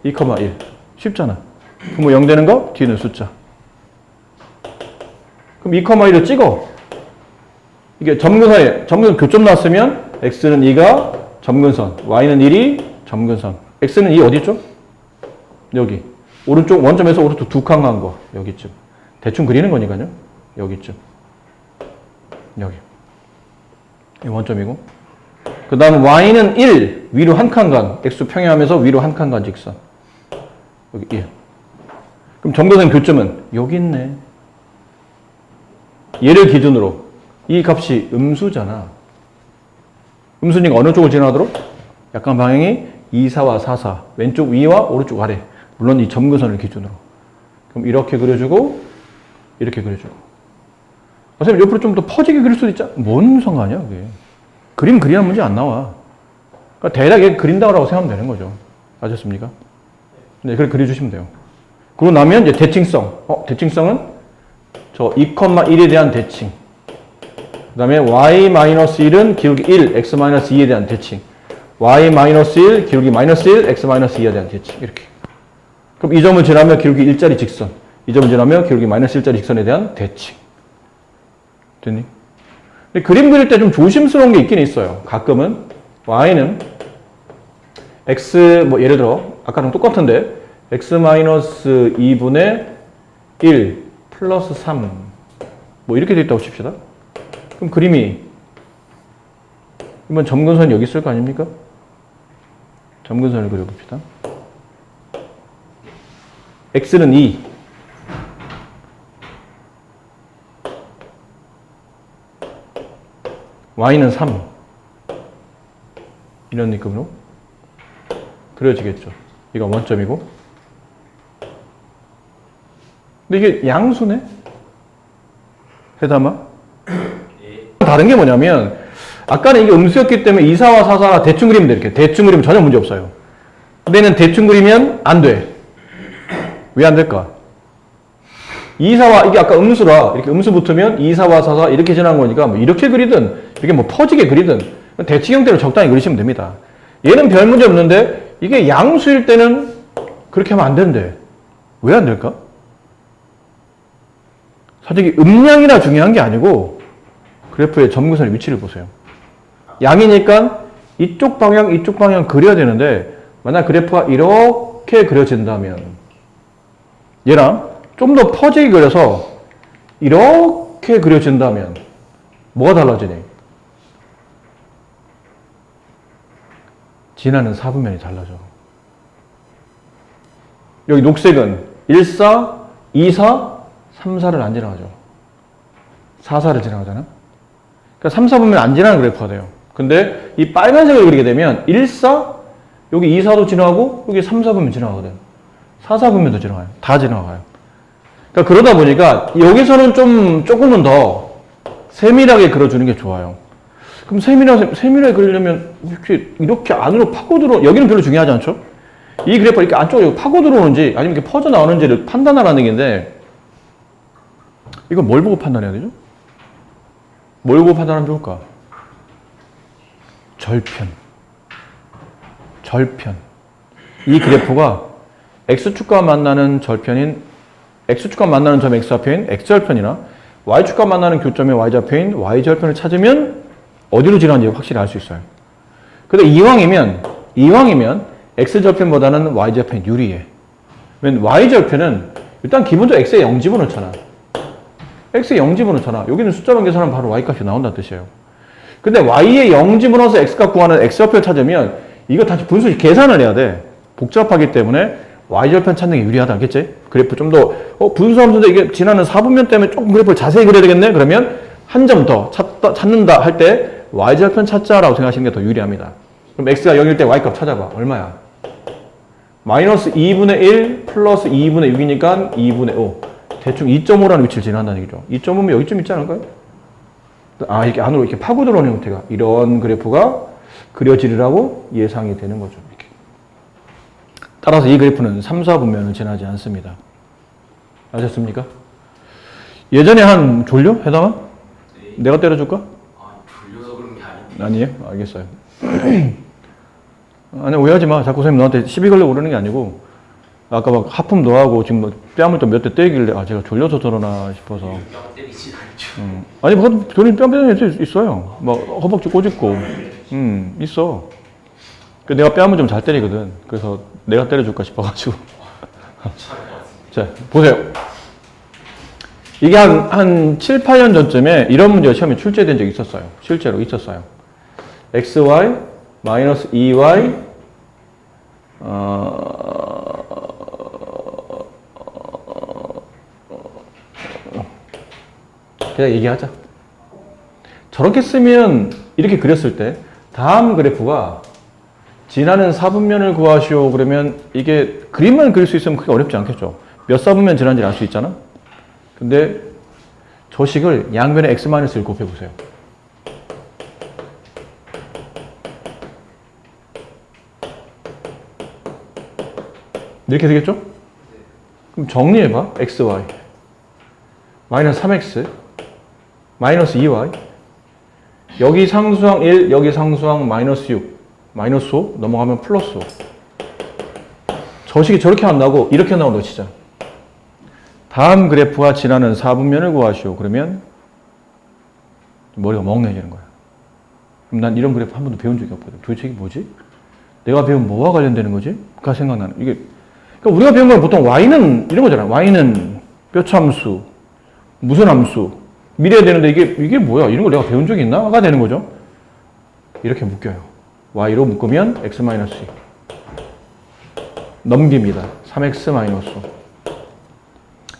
2,1 쉽잖아. 그럼 뭐 0 되는 거? 뒤에는 숫자. 그럼 2,1을 찍어. 이게 점근선 교점 나왔으면 x는 2가 점근선, y는 1이 점근선. x는 2 어디 있죠? 여기. 오른쪽 원점에서 오른쪽 두 칸 간 거. 여기쯤. 대충 그리는 거니까요. 여기쯤. 여기. 이 원점이고. 그 다음 y는 1, 위로 한 칸간, x 평행하면서 위로 한 칸간 직선. 여기 1. 그럼 점근선 교점은 여기 있네. 얘를 기준으로 이 값이 음수잖아. 음수니까 어느 쪽을 지나가도록? 약간 방향이 2, 4와 4, 4. 왼쪽 위와 오른쪽 아래. 물론 이 점근선을 기준으로. 그럼 이렇게 그려주고 이렇게 그려주고. 선생님 옆으로 좀 더 퍼지게 그릴 수도 있잖아. 뭔 상관이야 그게. 그림 그리는 문제 안 나와. 그러니까 대략 그린다고 생각하면 되는 거죠. 아셨습니까? 네, 그렇게 그려주시면 돼요. 그러고 나면 이제 대칭성. 대칭성은 저 2,1에 대한 대칭. 그 다음에 y-1은 기울기 1, x-2에 대한 대칭. y-1, 기울기 -1, x-2에 대한 대칭. 이렇게. 그럼 이 점을 지나면 기울기 1짜리 직선. 이 점을 지나면 기울기 -1짜리 직선에 대한 대칭. 됐니? 근데 그림 그릴 때 좀 조심스러운 게 있긴 있어요. 가끔은 y는 x, 뭐 예를 들어 아까랑 똑같은데 x-2분의 1 플러스 3 뭐 이렇게 돼 있다고 칩시다. 그럼 그림이 이번 점근선이 여기 있을 거 아닙니까? 점근선을 그려봅시다. x는 2 y는 3 이런 느낌으로 그려지겠죠. 이건 원점이고 근데 이게 양수네? 해담아? 다른 게 뭐냐면 아까는 이게 음수였기 때문에 2, 4와 4, 4가 대충 그리면 돼. 이렇게 대충 그리면 전혀 문제 없어요. 근데 얘는 대충 그리면 안 돼. 왜 안 될까? 2, 4와 이게 아까 음수라 이렇게 음수 붙으면 2, 4와 4, 4 이렇게 지나는 거니까 뭐 이렇게 그리든 이렇게 뭐 퍼지게 그리든 대칭 형태로 적당히 그리시면 됩니다. 얘는 별 문제 없는데 이게 양수일 때는 그렇게 하면 안 된대. 왜 안 될까? 솔직히 음량이나 중요한 게 아니고 그래프의 점근선의 위치를 보세요. 양이니까 이쪽 방향 그려야 되는데 만약 그래프가 이렇게 그려진다면 얘랑 좀 더 퍼지게 그려서 이렇게 그려진다면 뭐가 달라지니? 지나는 사분면이 달라져. 여기 녹색은 1, 4, 2, 4, 3, 4를 안 지나가죠. 4, 4를 지나가잖아. 그러니까 3, 4분면 안 지나는 그래프가 돼요. 근데 이 빨간색을 그리게 되면 1, 4, 여기 2, 4도 지나가고 여기 3, 4분면 지나가거든. 4, 4분면도 지나가요. 다 지나가요. 그러니까 그러다 보니까 여기서는 조금은 더 세밀하게 그려주는 게 좋아요. 그럼 세밀하게 그리려면 이렇게 안으로 파고들어, 여기는 별로 중요하지 않죠? 이 그래프가 이렇게 안쪽으로 파고 들어오는지 아니면 이렇게 퍼져 나오는지를 판단하라는 얘기인데 이건 뭘 보고 판단해야 되죠? 뭘 보고 판단하면 좋을까? 절편. 이 그래프가 x축과 만나는 절편인 x축과 만나는 점 x좌표인 x절편이나 y축과 만나는 교점의 y좌표인 y절편을 찾으면 어디로 지나는지 확실히 알 수 있어요. 근데 이왕이면 x절편보다는 y절편이 유리해. 왜냐면 y절편은 일단 기본적으로 x에 0 집어넣잖아. x에 0 집어넣잖아. 여기는 숫자만 계산하면 바로 y값이 나온다는 뜻이에요. 근데 y에 0 집어넣어서 x값 구하는 x절편을 찾으면 이거 다시 분수 계산을 해야 돼. 복잡하기 때문에 y절편 찾는 게 유리하다. 알겠지? 그래프 좀 더 분수함수인데 이게 지나는 4분면 때문에 조금 그래프를 자세히 그려야 되겠네? 그러면 한 점 더 찾는다 할 때 y절편 찾자라고 생각하시는 게 더 유리합니다. 그럼 x가 0일 때 y값 찾아봐. 얼마야? 마이너스 2분의 1 플러스 2분의 6이니까 2분의 5. 대충 2.5라는 위치를 지난다는 얘기죠. 2.5면 여기쯤 있지 않을까요? 이렇게 안으로 이렇게 파고 들어오는 형태가 이런 그래프가 그려지리라고 예상이 되는 거죠. 이렇게. 따라서 이 그래프는 3, 4분면을 지나지 않습니다. 아셨습니까? 예전에 한 졸려? 해담아? 네. 내가 때려줄까? 졸려서 그런 게 아니에요? 알겠어요. 아니 오해하지 마. 자꾸 선생님 너한테 시비 걸려고 그러는 게 아니고 아까 막 하품도 하고 지금 뭐 뺨을 또 몇 대 때리길래 제가 졸려서 저러나 싶어서. 뺨 때리진 않죠. 아니 뭐 본인 뺨 때리는 애들 있어요. 막 허벅지 꼬집고. 있어. 내가 뺨을 좀 잘 때리거든. 그래서 내가 때려줄까 싶어가지고. 자, 보세요. 이게 한 7, 8년 전쯤에 이런 문제가 시험에 출제된 적이 있었어요. 실제로 있었어요. xy 마이너스 2y 그냥 얘기하자. 저렇게 쓰면 이렇게 그렸을 때 다음 그래프가 지나는 4분면을 구하시오 그러면 이게 그림만 그릴 수 있으면 크게 어렵지 않겠죠. 몇 4분면 지난지 알 수 있잖아. 근데 저 식을 양변에 x-1을 곱해보세요. 이렇게 되겠죠? 그럼 정리해봐. xy 마이너스 3x 마이너스 2y 여기 상수항 1 여기 상수항 마이너스 6 마이너스 5 넘어가면 플러스 5 저 식이 저렇게 안 나오고 이렇게 나온다고 치자. 다음 그래프가 지나는 4분면을 구하시오. 그러면 머리가 멍해지는 거야. 그럼 난 이런 그래프 한 번도 배운 적이 없거든. 도대체 이게 뭐지? 내가 배운 뭐와 관련되는 거지? 가 생각나는. 이게 그러니까 우리가 배운 건 보통 y는 이런 거잖아. y는 뼈참수, 무슨 함수, 미래야 되는데 이게 뭐야? 이런 걸 내가 배운 적이 있나?가 되는 거죠. 이렇게 묶여요. y로 묶으면 x-2 넘깁니다. 3x-5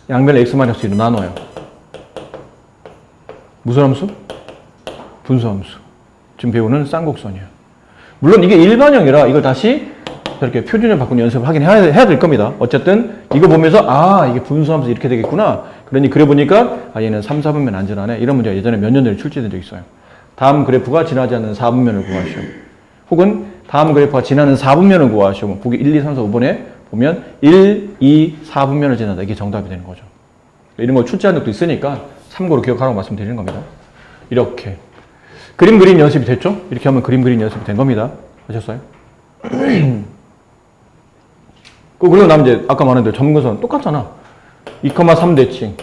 양변을 x-2로 나눠요. 무슨 함수? 분수함수. 지금 배우는 쌍곡선이에요. 물론 이게 일반형이라 이걸 다시 저렇게 표준을 바꾸는 연습을 하긴 해야 될 겁니다. 어쨌든 이거 보면서 이게 분수함수 이렇게 되겠구나. 그러니 그래 보니까 얘는 3, 4분면 안 지나네. 이런 문제가 예전에 몇 년 전에 출제된 적이 있어요. 다음 그래프가 지나지 않는 4분면을 구하시오. 혹은 다음 그래프가 지나는 4분면을 구하시오. 보기 1, 2, 3, 4, 5번에 보면 1, 2, 4분면을 지난다. 이게 정답이 되는 거죠. 이런 걸 출제한 적도 있으니까 참고로 기억하라고 말씀드리는 겁니다. 이렇게. 그림 그린 연습이 됐죠? 이렇게 하면 그림 그린 연습이 된 겁니다. 하셨어요? 그리고 나면 이제 아까 말한 대로 점근선 똑같잖아. 2,3 대칭.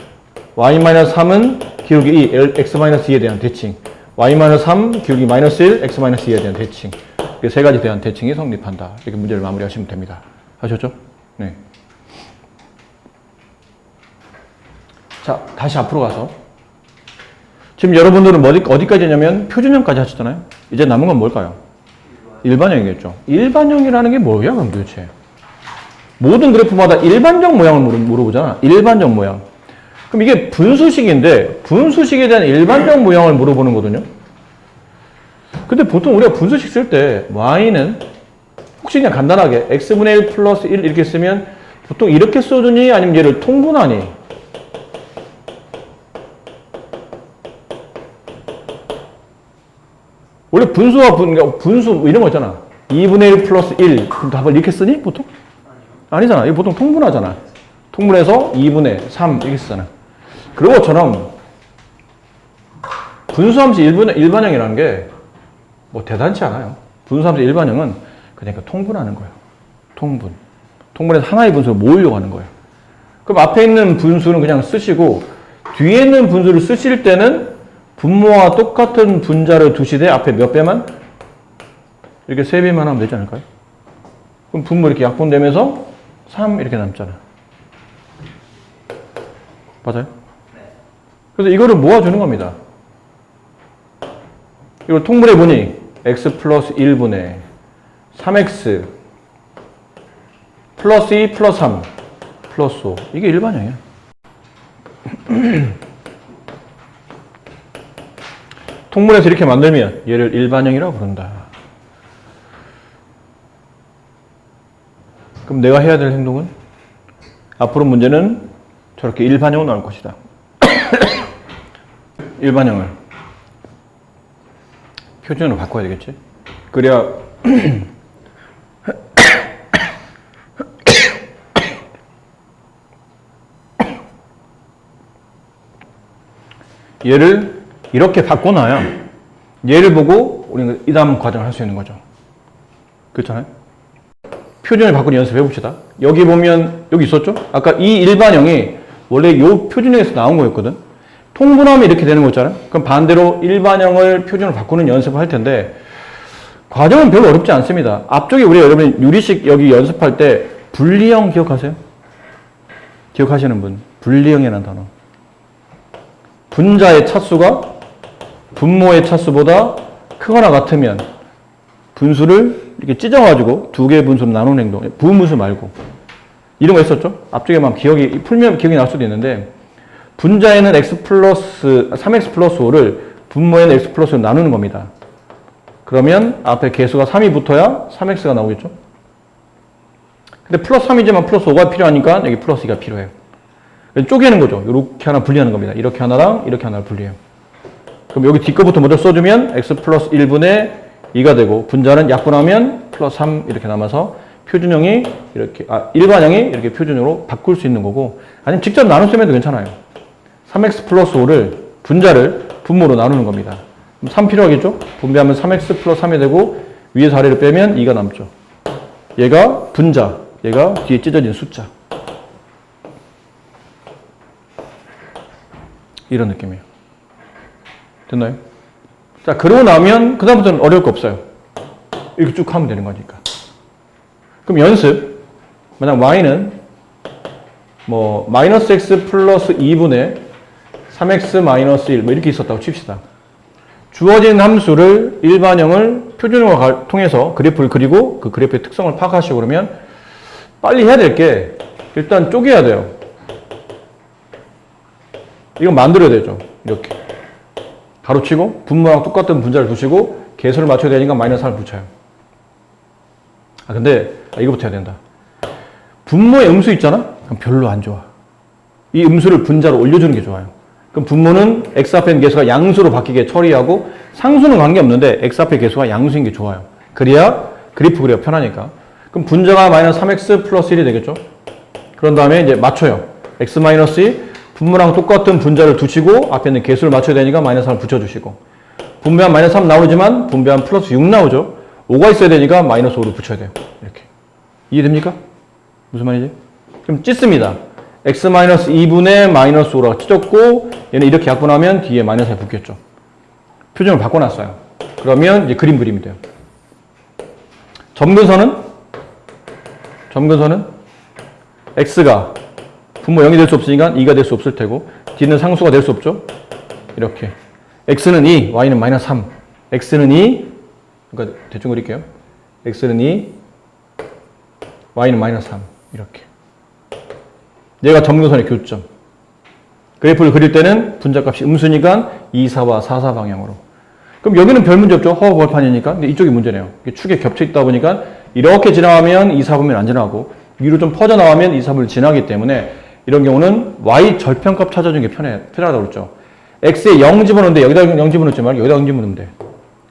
y-3은 기울기 2, x-2에 대한 대칭. y-3 기울기 마이너스 1, x-2에 대한 대칭. 이 세 가지 대한 대칭이 성립한다. 이렇게 문제를 마무리하시면 됩니다. 하셨죠? 네. 자, 다시 앞으로 가서. 지금 여러분들은 어디까지 했냐면 표준형까지 하셨잖아요. 이제 남은 건 뭘까요? 일반형이겠죠. 일반형이라는 게 뭐야, 그럼 도대체? 모든 그래프마다 일반적 모양을 물어보잖아. 일반적 모양. 그럼 이게 분수식인데 분수식에 대한 일반적 모양을 물어보는 거거든요. 근데 보통 우리가 분수식 쓸 때 y는 혹시 그냥 간단하게 x분의 1 플러스 1 이렇게 쓰면 보통 이렇게 써주니 아니면 얘를 통분하니? 원래 분수와 분수 이런 거 있잖아. 2분의 1 플러스 1 그럼 답을 이렇게 쓰니 보통? 아니잖아. 이거 보통 통분하잖아. 통분해서 2분의 3 이렇게 쓰잖아. 그런 것처럼 분수함수 일반형이라는 게 뭐 대단치 않아요. 분수함수 일반형은 그러니까 통분하는 거예요. 통분해서 하나의 분수를 모으려고 하는 거예요. 그럼 앞에 있는 분수는 그냥 쓰시고 뒤에 있는 분수를 쓰실 때는 분모와 똑같은 분자를 두시되 앞에 몇 배만? 이렇게 3배만 하면 되지 않을까요? 그럼 분모 이렇게 약분되면서 3 이렇게 남잖아. 맞아요? 그래서 이거를 모아주는 겁니다. 이걸 통분해 보니 x 플러스 1분의 3x 플러스 2 플러스 3 플러스 5 이게 일반형이야. 통분해서 이렇게 만들면 얘를 일반형이라고 부른다. 그럼 내가 해야 될 행동은 앞으로 문제는 저렇게 일반형으로 나올 것이다. 일반형을 표준으로 바꿔야 되겠지? 그래야 얘를 이렇게 바꿔놔야 얘를 보고 우리는 이 다음 과정을 할 수 있는 거죠. 그렇잖아요? 표준을 바꾸는 연습 해봅시다. 여기 보면 여기 있었죠? 아까 이 일반형이 원래 이 표준형에서 나온 거였거든. 통분하면 이렇게 되는 거잖아요. 그럼 반대로 일반형을 표준으로 바꾸는 연습을 할 텐데 과정은 별로 어렵지 않습니다. 앞쪽에 우리 여러분 유리식 여기 연습할 때 분리형 기억하세요? 기억하시는 분? 분리형이라는 단어. 분자의 차수가 분모의 차수보다 크거나 같으면 분수를 이렇게 찢어가지고 두 개의 분수로 나누는 행동. 부분분수 말고. 이런 거 있었죠? 앞쪽에만 풀면 기억이 날 수도 있는데, 분자에는 x 플러스, 3x 플러스 5를 분모에는 x 플러스 5로 나누는 겁니다. 그러면 앞에 개수가 3이 붙어야 3x가 나오겠죠? 근데 플러스 3이지만 플러스 5가 필요하니까 여기 플러스 2가 필요해요. 쪼개는 거죠. 이렇게 하나 분리하는 겁니다. 이렇게 하나랑 이렇게 하나를 분리해요. 그럼 여기 뒷거부터 먼저 써주면 x 플러스 1분의 2가 되고, 분자는 약분하면 플러스 3 이렇게 남아서 표준형이 이렇게, 일반형이 이렇게 표준형으로 바꿀 수 있는 거고, 아니면 직접 나눠 쓰면 괜찮아요. 3x 플러스 5를, 분자를 분모로 나누는 겁니다. 그럼 3 필요하겠죠? 분배하면 3x 플러스 3이 되고, 위에서 아래로 빼면 2가 남죠. 얘가 분자, 얘가 뒤에 찢어진 숫자. 이런 느낌이에요. 됐나요? 자, 그러고 나면 그다음부터는 어려울 거 없어요. 이렇게 쭉 하면 되는 거니까. 그럼 연습. 만약 y는 뭐 마이너스 x 플러스 2분의 3x 마이너스 1 뭐 이렇게 있었다고 칩시다. 주어진 함수를 일반형을 표준형을 통해서 그래프를 그리고 그 그래프의 특성을 파악하시고 그러면 빨리 해야 될 게 일단 쪼개야 돼요. 이건 만들어야 되죠. 이렇게. 가로치고 분모랑 똑같은 분자를 두시고 개수를 맞춰야 되니까 마이너스 3을 붙여요. 근데 이거부터 해야 된다. 분모의 음수 있잖아? 그럼 별로 안 좋아. 이 음수를 분자로 올려주는 게 좋아요. 그럼 분모는 x 앞에 있는 개수가 양수로 바뀌게 처리하고 상수는 관계없는데 x 앞에 개수가 양수인 게 좋아요. 그래야 그래프 그리기가 편하니까. 그럼 분자가 마이너스 3x 플러스 1이 되겠죠? 그런 다음에 이제 맞춰요. x 마이너스 2 분모랑 똑같은 분자를 두시고 앞에 있는 개수를 맞춰야 되니까 마이너스 3을 붙여주시고, 분배한 마이너스 3 나오지만 분배한 플러스 6 나오죠. 5가 있어야 되니까 마이너스 5를 붙여야 돼요. 이렇게. 이해됩니까? 무슨 말이지? 그럼 찢습니다. x 마이너스 2분의 마이너스 5라고 찢었고, 얘는 이렇게 약분하면 뒤에 마이너스 4 붙겠죠. 표준을 바꿔놨어요. 그러면 이제 그림 그리면 돼요. 점근선은 x가 분모 0이 될 수 없으니까 2가 될 수 없을 테고, d는 상수가 될 수 없죠. 이렇게. x는 2, y는 마이너스 3. x는 2, 그러니까 대충 그릴게요. x는 2, y는 마이너스 3. 이렇게. 얘가 점근선의 교점. 그래프를 그릴 때는 분자값이 음수니까 2, 4와 4, 4 방향으로. 그럼 여기는 별 문제 없죠. 허허벌판이니까. 근데 이쪽이 문제네요. 축에 겹쳐 있다 보니까 이렇게 지나가면 2, 4분면 안 지나가고, 위로 좀 퍼져 나가면 2, 4분을 지나기 때문에 이런 경우는 y 절편값 찾아주는 게 편하다고 그랬죠. x에 0 집어넣는데 여기다 0 집어넣지 말고 여기다 0 집어넣으면 돼.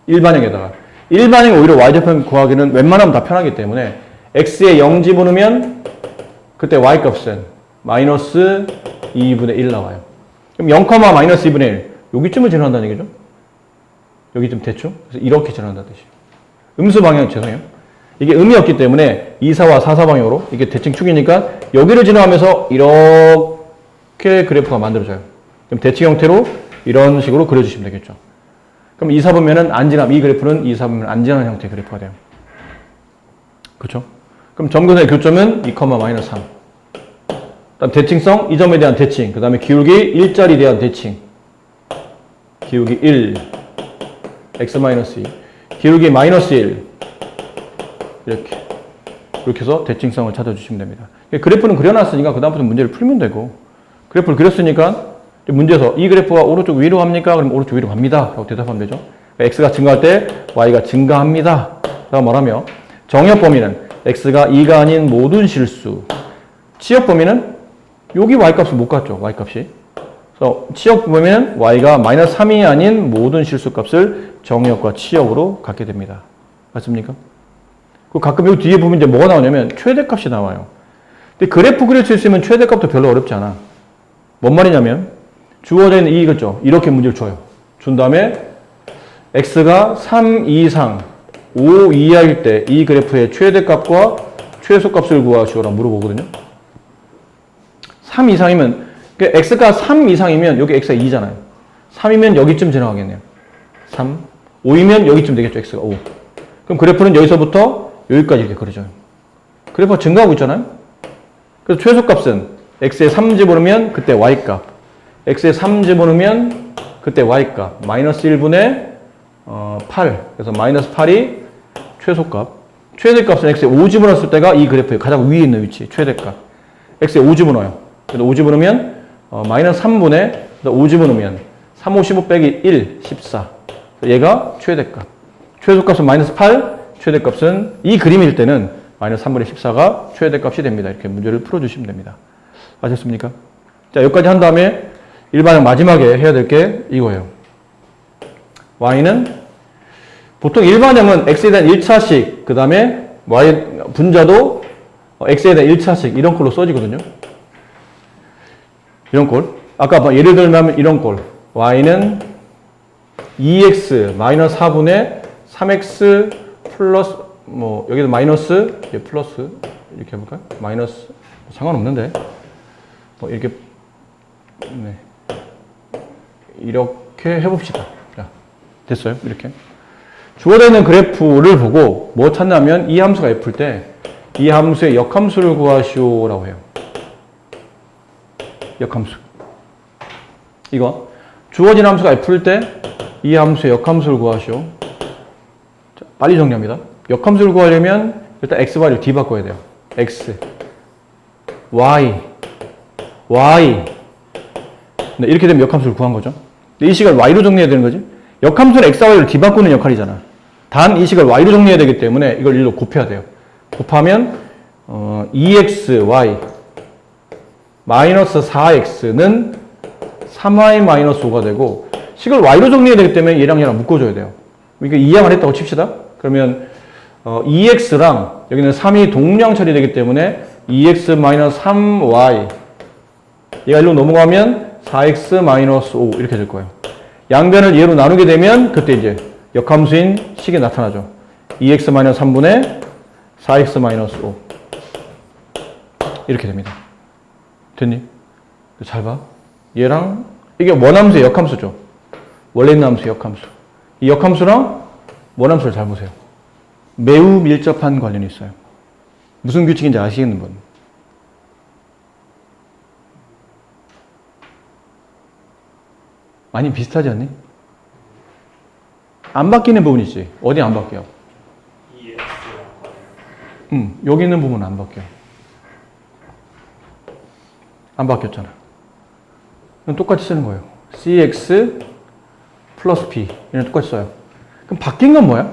일반형에다가. 일반형이 오히려 y 절편 구하기는 웬만하면 다 편하기 때문에 x에 0 집어넣으면 그때 y 값은 마이너스 2분의 1 나와요. 그럼 0, 마이너스 2분의 1 여기쯤을 지나간다는 얘기죠. 여기쯤 대충. 그래서 이렇게 지나간다는 뜻이에요. 음수 방향 죄송해요. 이게 음이 없기 때문에 2, 4와 4, 4 방향으로 이게 대칭 축이니까 여기를 지나가면서 이렇게 그래프가 만들어져요. 그럼 대칭 형태로 이런 식으로 그려주시면 되겠죠. 그럼 2, 4분면은 안 지나, 이 그래프는 2, 4분면 안 지나는 형태의 그래프가 돼요. 그렇죠? 그럼 점근의 교점은 2, 마이너스 3. 그다음 대칭성, 이 점에 대한 대칭. 그 다음에 기울기 1짜리에 대한 대칭. 기울기 1, x 마이너스 2. 기울기 마이너스 1. 이렇게 해서 대칭성을 찾아주시면 됩니다. 그래프는 그려놨으니까 그다음부터 문제를 풀면 되고, 그래프를 그렸으니까 문제에서 이 그래프가 오른쪽 위로 갑니까? 그럼 오른쪽 위로 갑니다 라고 대답하면 되죠. x가 증가할 때 y가 증가합니다 라고 말하며, 정역 범위는 x가 2가 아닌 모든 실수, 치역 범위는 여기 y값을 못 갖죠. y값이. 그래서 치역 범위는 y가 마이너스 3이 아닌 모든 실수값을 정역과 치역으로 갖게 됩니다. 맞습니까? 가끔 여기 뒤에 보면 이제 뭐가 나오냐면 최대값이 나와요. 근데 그래프 그릴 수 있으면 최대값도 별로 어렵지 않아. 뭔 말이냐면 주어져 있는 이거죠. 이렇게 문제를 줘요. 준 다음에 x가 3 이상 5 이하일 때 이 그래프의 최대값과 최소값을 구하시오라고 물어보거든요. 3 이상이면 그러니까 x가 3 이상이면 여기 x가 2잖아요. 3이면 여기쯤 지나가겠네요. 3. 5이면 여기쯤 되겠죠. x가 5. 그럼 그래프는 여기서부터 여기까지 이렇게 그려져요. 그래프가 증가하고 있잖아요. 그래서 최소값은 x에 3 집어넣으면 그때 y값, x에 3 집어넣으면 그때 y값, 마이너스 1분의 8. 그래서 마이너스 8이 최소값. 최대값은 x에 5 집어넣었을 때가 이 그래프의 가장 위에 있는 위치, 최대값. x에 5 집어넣어요. 그래서 5 집어넣으면 마이너스 3분의 5 집어넣으면 3, 5, 15 빼기 1, 14. 얘가 최대값. 최소값은 마이너스 8, 최대값은 이 그림일 때는 마이너스 3분의 14가 최대값이 됩니다. 이렇게 문제를 풀어주시면 됩니다. 아셨습니까? 자, 여기까지 한 다음에 일반형 마지막에 해야 될 게 이거예요. y는 보통 일반형은 x에 대한 1차식, 그 다음에 y 분자도 x에 대한 1차식 이런 꼴로 써지거든요. 이런 꼴. 아까 예를 들면 이런 꼴. y는 2x 마이너스 4분의 3x 플러스 여기도 마이너스 플러스 이렇게 해볼까요? 마이너스 상관없는데 이렇게 네. 이렇게 해봅시다. 자, 됐어요? 이렇게 주어져 있는 그래프를 보고 뭐 찾냐면 이 함수가 f일 때 이 함수의 역함수를 구하시오라고 해요. 역함수. 이거 주어진 함수가 f일 때 이 함수의 역함수를 구하시오. 자, 빨리 정리합니다. 역함수를 구하려면 일단 x, y를 뒤바꿔야 돼요. x, y, y. 네, 이렇게 되면 역함수를 구한 거죠. 이 식을 y로 정리해야 되는 거지. 역함수는 x, y를 뒤바꾸는 역할이잖아. 단 이 식을 y로 정리해야 되기 때문에 이걸 1로 곱해야 돼요. 곱하면 2xy 마이너스 4x는 3y-5가 되고 식을 y로 정리해야 되기 때문에 얘랑 얘랑 묶어줘야 돼요. 이게 이항을 했다고 칩시다. 그러면 2x랑 여기는 3이 동량 처리되기 때문에 2x-3y 얘가 1로 넘어가면 4x-5 이렇게 될 거예요. 양변을 얘로 나누게 되면 그때 이제 역함수인 식이 나타나죠. 2x-3분의 4x-5 이렇게 됩니다. 됐니? 잘 봐. 얘랑 이게 원함수의 역함수죠. 원래 있는 함수의 역함수. 이 역함수랑 원함수를 잘 보세요. 매우 밀접한 관련이 있어요. 무슨 규칙인지 아시겠는 분? 많이 비슷하지 않니? 안 바뀌는 부분이지. 어디 안 바뀌어? 여기 있는 부분은 안 바뀌어. 안 바뀌었잖아. 그럼 똑같이 쓰는 거예요. cx 플러스 p. 얘는 똑같이 써요. 그럼 바뀐 건 뭐야?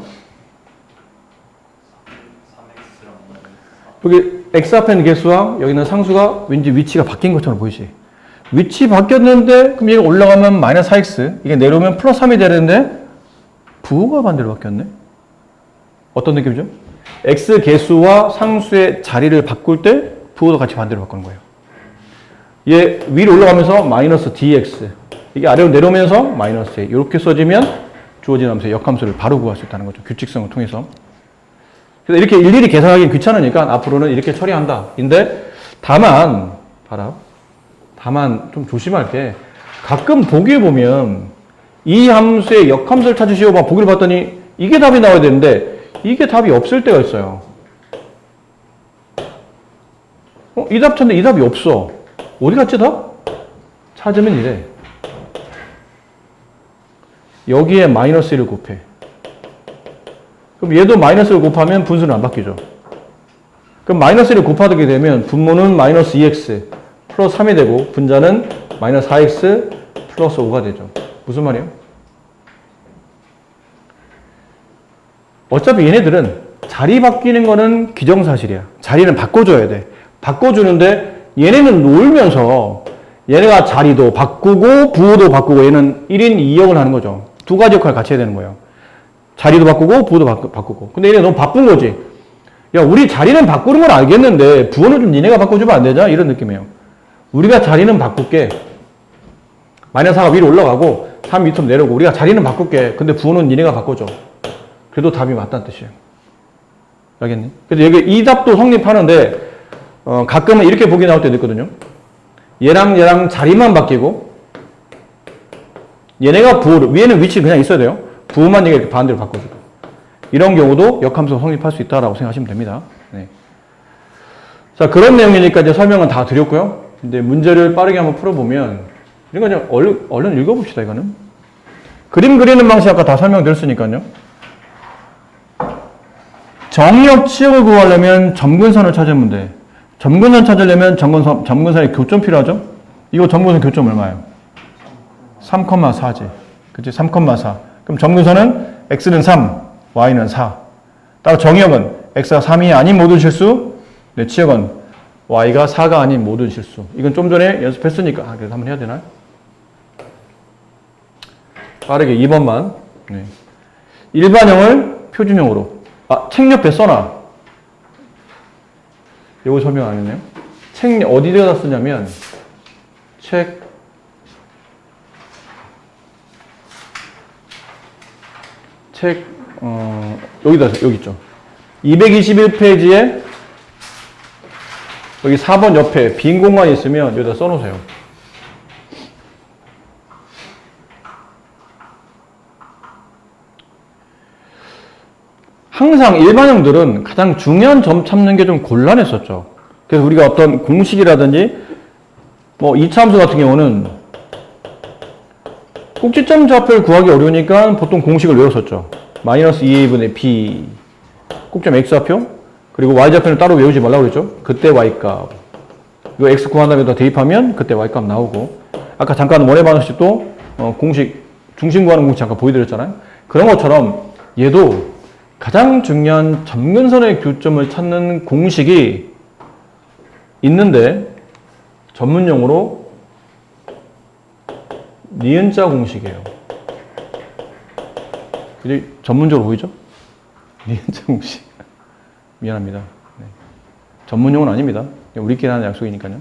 여기 x 앞에 있는 개수와 여기는 상수가 왠지 위치가 바뀐 것처럼 보이지? 위치 바뀌었는데 그럼 얘가 올라가면 마이너스 4x 이게 내려오면 플러스 3이 되는데 부호가 반대로 바뀌었네? 어떤 느낌이죠? x 개수와 상수의 자리를 바꿀 때 부호도 같이 반대로 바꾸는 거예요. 얘 위로 올라가면서 마이너스 dx 이게 아래로 내려오면서 마이너스 a 이렇게 써지면 주어진 함수의 역함수를 바로 구할 수 있다는 거죠. 규칙성을 통해서. 그래서 이렇게 일일이 계산하기 귀찮으니까 앞으로는 이렇게 처리한다. 근데 다만 봐라. 다만 좀 조심할 게 가끔 보기에 보면 이 함수의 역함수를 찾으시오 막 보기를 봤더니 이게 답이 나와야 되는데 이게 답이 없을 때가 있어요. 이 답 찾는데 이 답이 없어. 어디 갔지 답? 찾으면 이래. 여기에 마이너스 1을 곱해. 그럼 얘도 마이너스를 곱하면 분수는 안 바뀌죠. 그럼 마이너스 1을 곱하게 되면 분모는 마이너스 2x 플러스 3이 되고 분자는 마이너스 4x 플러스 5가 되죠. 무슨 말이에요? 어차피 얘네들은 자리 바뀌는 거는 기정사실이야. 자리는 바꿔줘야 돼. 바꿔주는데 얘네는 놀면서 얘네가 자리도 바꾸고 부호도 바꾸고 얘는 1인 2역을 하는 거죠. 두 가지 역할을 같이 해야 되는 거예요. 자리도 바꾸고 부호도 바꾸고. 근데 얘네 너무 바쁜 거지. 야, 우리 자리는 바꾸는 건 알겠는데 부호는 좀 니네가 바꿔주면 안 되냐? 이런 느낌이에요. 우리가 자리는 바꿀게. 마이너스 4가 위로 올라가고 3 밑으로 내려오고 우리가 자리는 바꿀게. 근데 부호는 니네가 바꿔줘. 그래도 답이 맞다는 뜻이에요. 알겠니? 그래서 여기 이 답도 성립하는데 가끔은 이렇게 보기 나올 때도 있거든요. 얘랑 얘랑 자리만 바뀌고 얘네가 부호를 위에는 위치 그냥 있어야 돼요. 부호만 얘가 이렇게 반대로 바꿔주고 이런 경우도 역함수가 성립할 수 있다라고 생각하시면 됩니다. 네. 자, 그런 내용이니까 이제 설명은 다 드렸고요. 근데 문제를 빠르게 한번 풀어보면 이런 거 그냥 얼른 읽어봅시다. 이거는 그림 그리는 방식 아까 다 설명드렸으니까요. 정의역 치역을 구하려면 점근선을 찾으면 돼. 점근선 찾으려면 점근선의 교점 필요하죠? 이거 점근선 교점 얼마예요? 3,4지. 그치? 3,4. 그럼 점근선은 x는 3, y는 4. 따라 정의역은 x가 3이 아닌 모든 실수, 네, 치역은 y가 4가 아닌 모든 실수. 이건 좀 전에 연습했으니까, 그래서 한번 해야 되나요? 빠르게 2번만. 네. 일반형을 표준형으로. 책 옆에 써놔. 이거 설명 안 했네요. 책 어디다가 쓰냐면, 여기다, 여기 있죠. 221페이지에 여기 4번 옆에 빈 공간이 있으면 여기다 써놓으세요. 항상 일반형들은 가장 중요한 점 찾는 게 좀 곤란했었죠. 그래서 우리가 어떤 공식이라든지 뭐 이차함수 같은 경우는 꼭지점 좌표를 구하기 어려우니까 보통 공식을 외웠었죠. 마이너스 2a분의 b 꼭지점 x좌표 그리고 y좌표는 따로 외우지 말라고 그랬죠. 그때 y값 이거 x 구한 다음에 더 대입하면 그때 y값 나오고 아까 잠깐 원의 반응식도 공식 중심 구하는 공식 잠깐 보여드렸잖아요. 그런 것처럼 얘도 가장 중요한 점근선의 교점을 찾는 공식이 있는데 전문용어로 니은자 공식이에요. 그게 전문적으로 보이죠? 니은자 공식. 미안합니다. 네. 전문용어는 아닙니다. 우리끼리 하는 약속이니까요.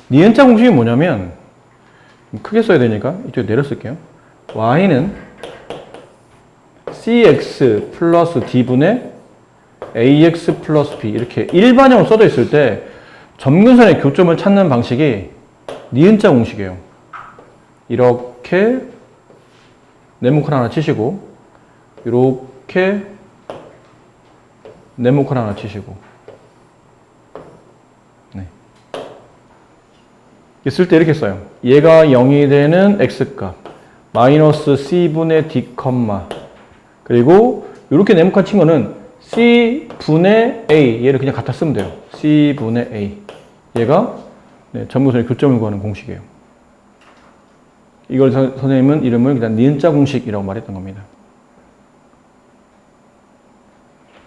니은자 공식이 뭐냐면 크게 써야 되니까 이쪽에 내려 쓸게요. y는 cx 플러스 d분의 ax 플러스 b 이렇게 일반형으로 써져 있을 때 점근선의 교점을 찾는 방식이 니은자 공식이에요. 이렇게 네모칸 하나 치시고 이렇게 네모칸 하나 치시고 네. 쓸 때 이렇게 써요. 얘가 0이 되는 x값 마이너스 c분의 d, 그리고 이렇게 네모칸 친 거는 c분의 a 얘를 그냥 갖다 쓰면 돼요. c분의 a 얘가 네, 점근선의 교점을 구하는 공식이에요. 이걸 선생님은 이름을 그냥 니은자 공식이라고 말했던 겁니다.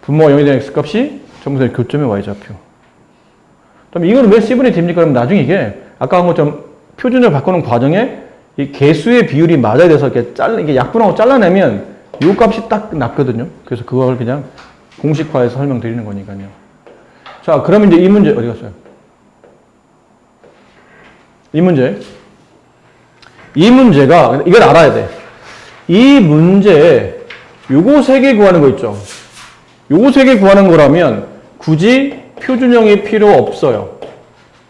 분모가 0이 되는 x값이 점근선의 교점의 y좌표. 그럼 이거는 왜 c분의 d입니까? 그럼 나중에 이게 아까 한 것처럼 표준을 바꾸는 과정에 이 개수의 비율이 맞아야 돼서 이게 약분하고 잘라내면 이 값이 딱 났거든요. 그래서 그걸 그냥 공식화해서 설명드리는 거니까요. 자, 그러면 이제 이 문제 어디 갔어요? 이 문제가 이걸 알아야 돼. 이 문제에 요거 3개 구하는 거 있죠. 요거 3개 구하는 거라면 굳이 표준형이 필요 없어요.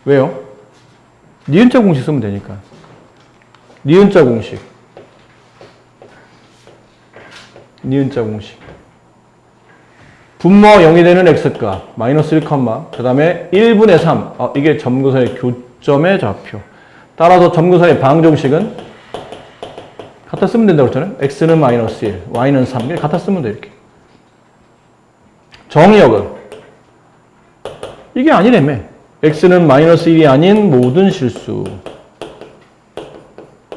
왜요? 니은자 공식 쓰면 되니까. 니은자 공식. 분모가 0이 되는 x값 마이너스 1, 그 다음에 1분의 3 이게 점근선의 교점의 좌표. 따라서 점근선의 방정식은 갖다 쓰면 된다고 했잖아요. x는 마이너스 1, y는 3 이렇게 갖다 쓰면 돼. 이렇게. 정의역은 이게 아니라며. x는 마이너스 1이 아닌 모든 실수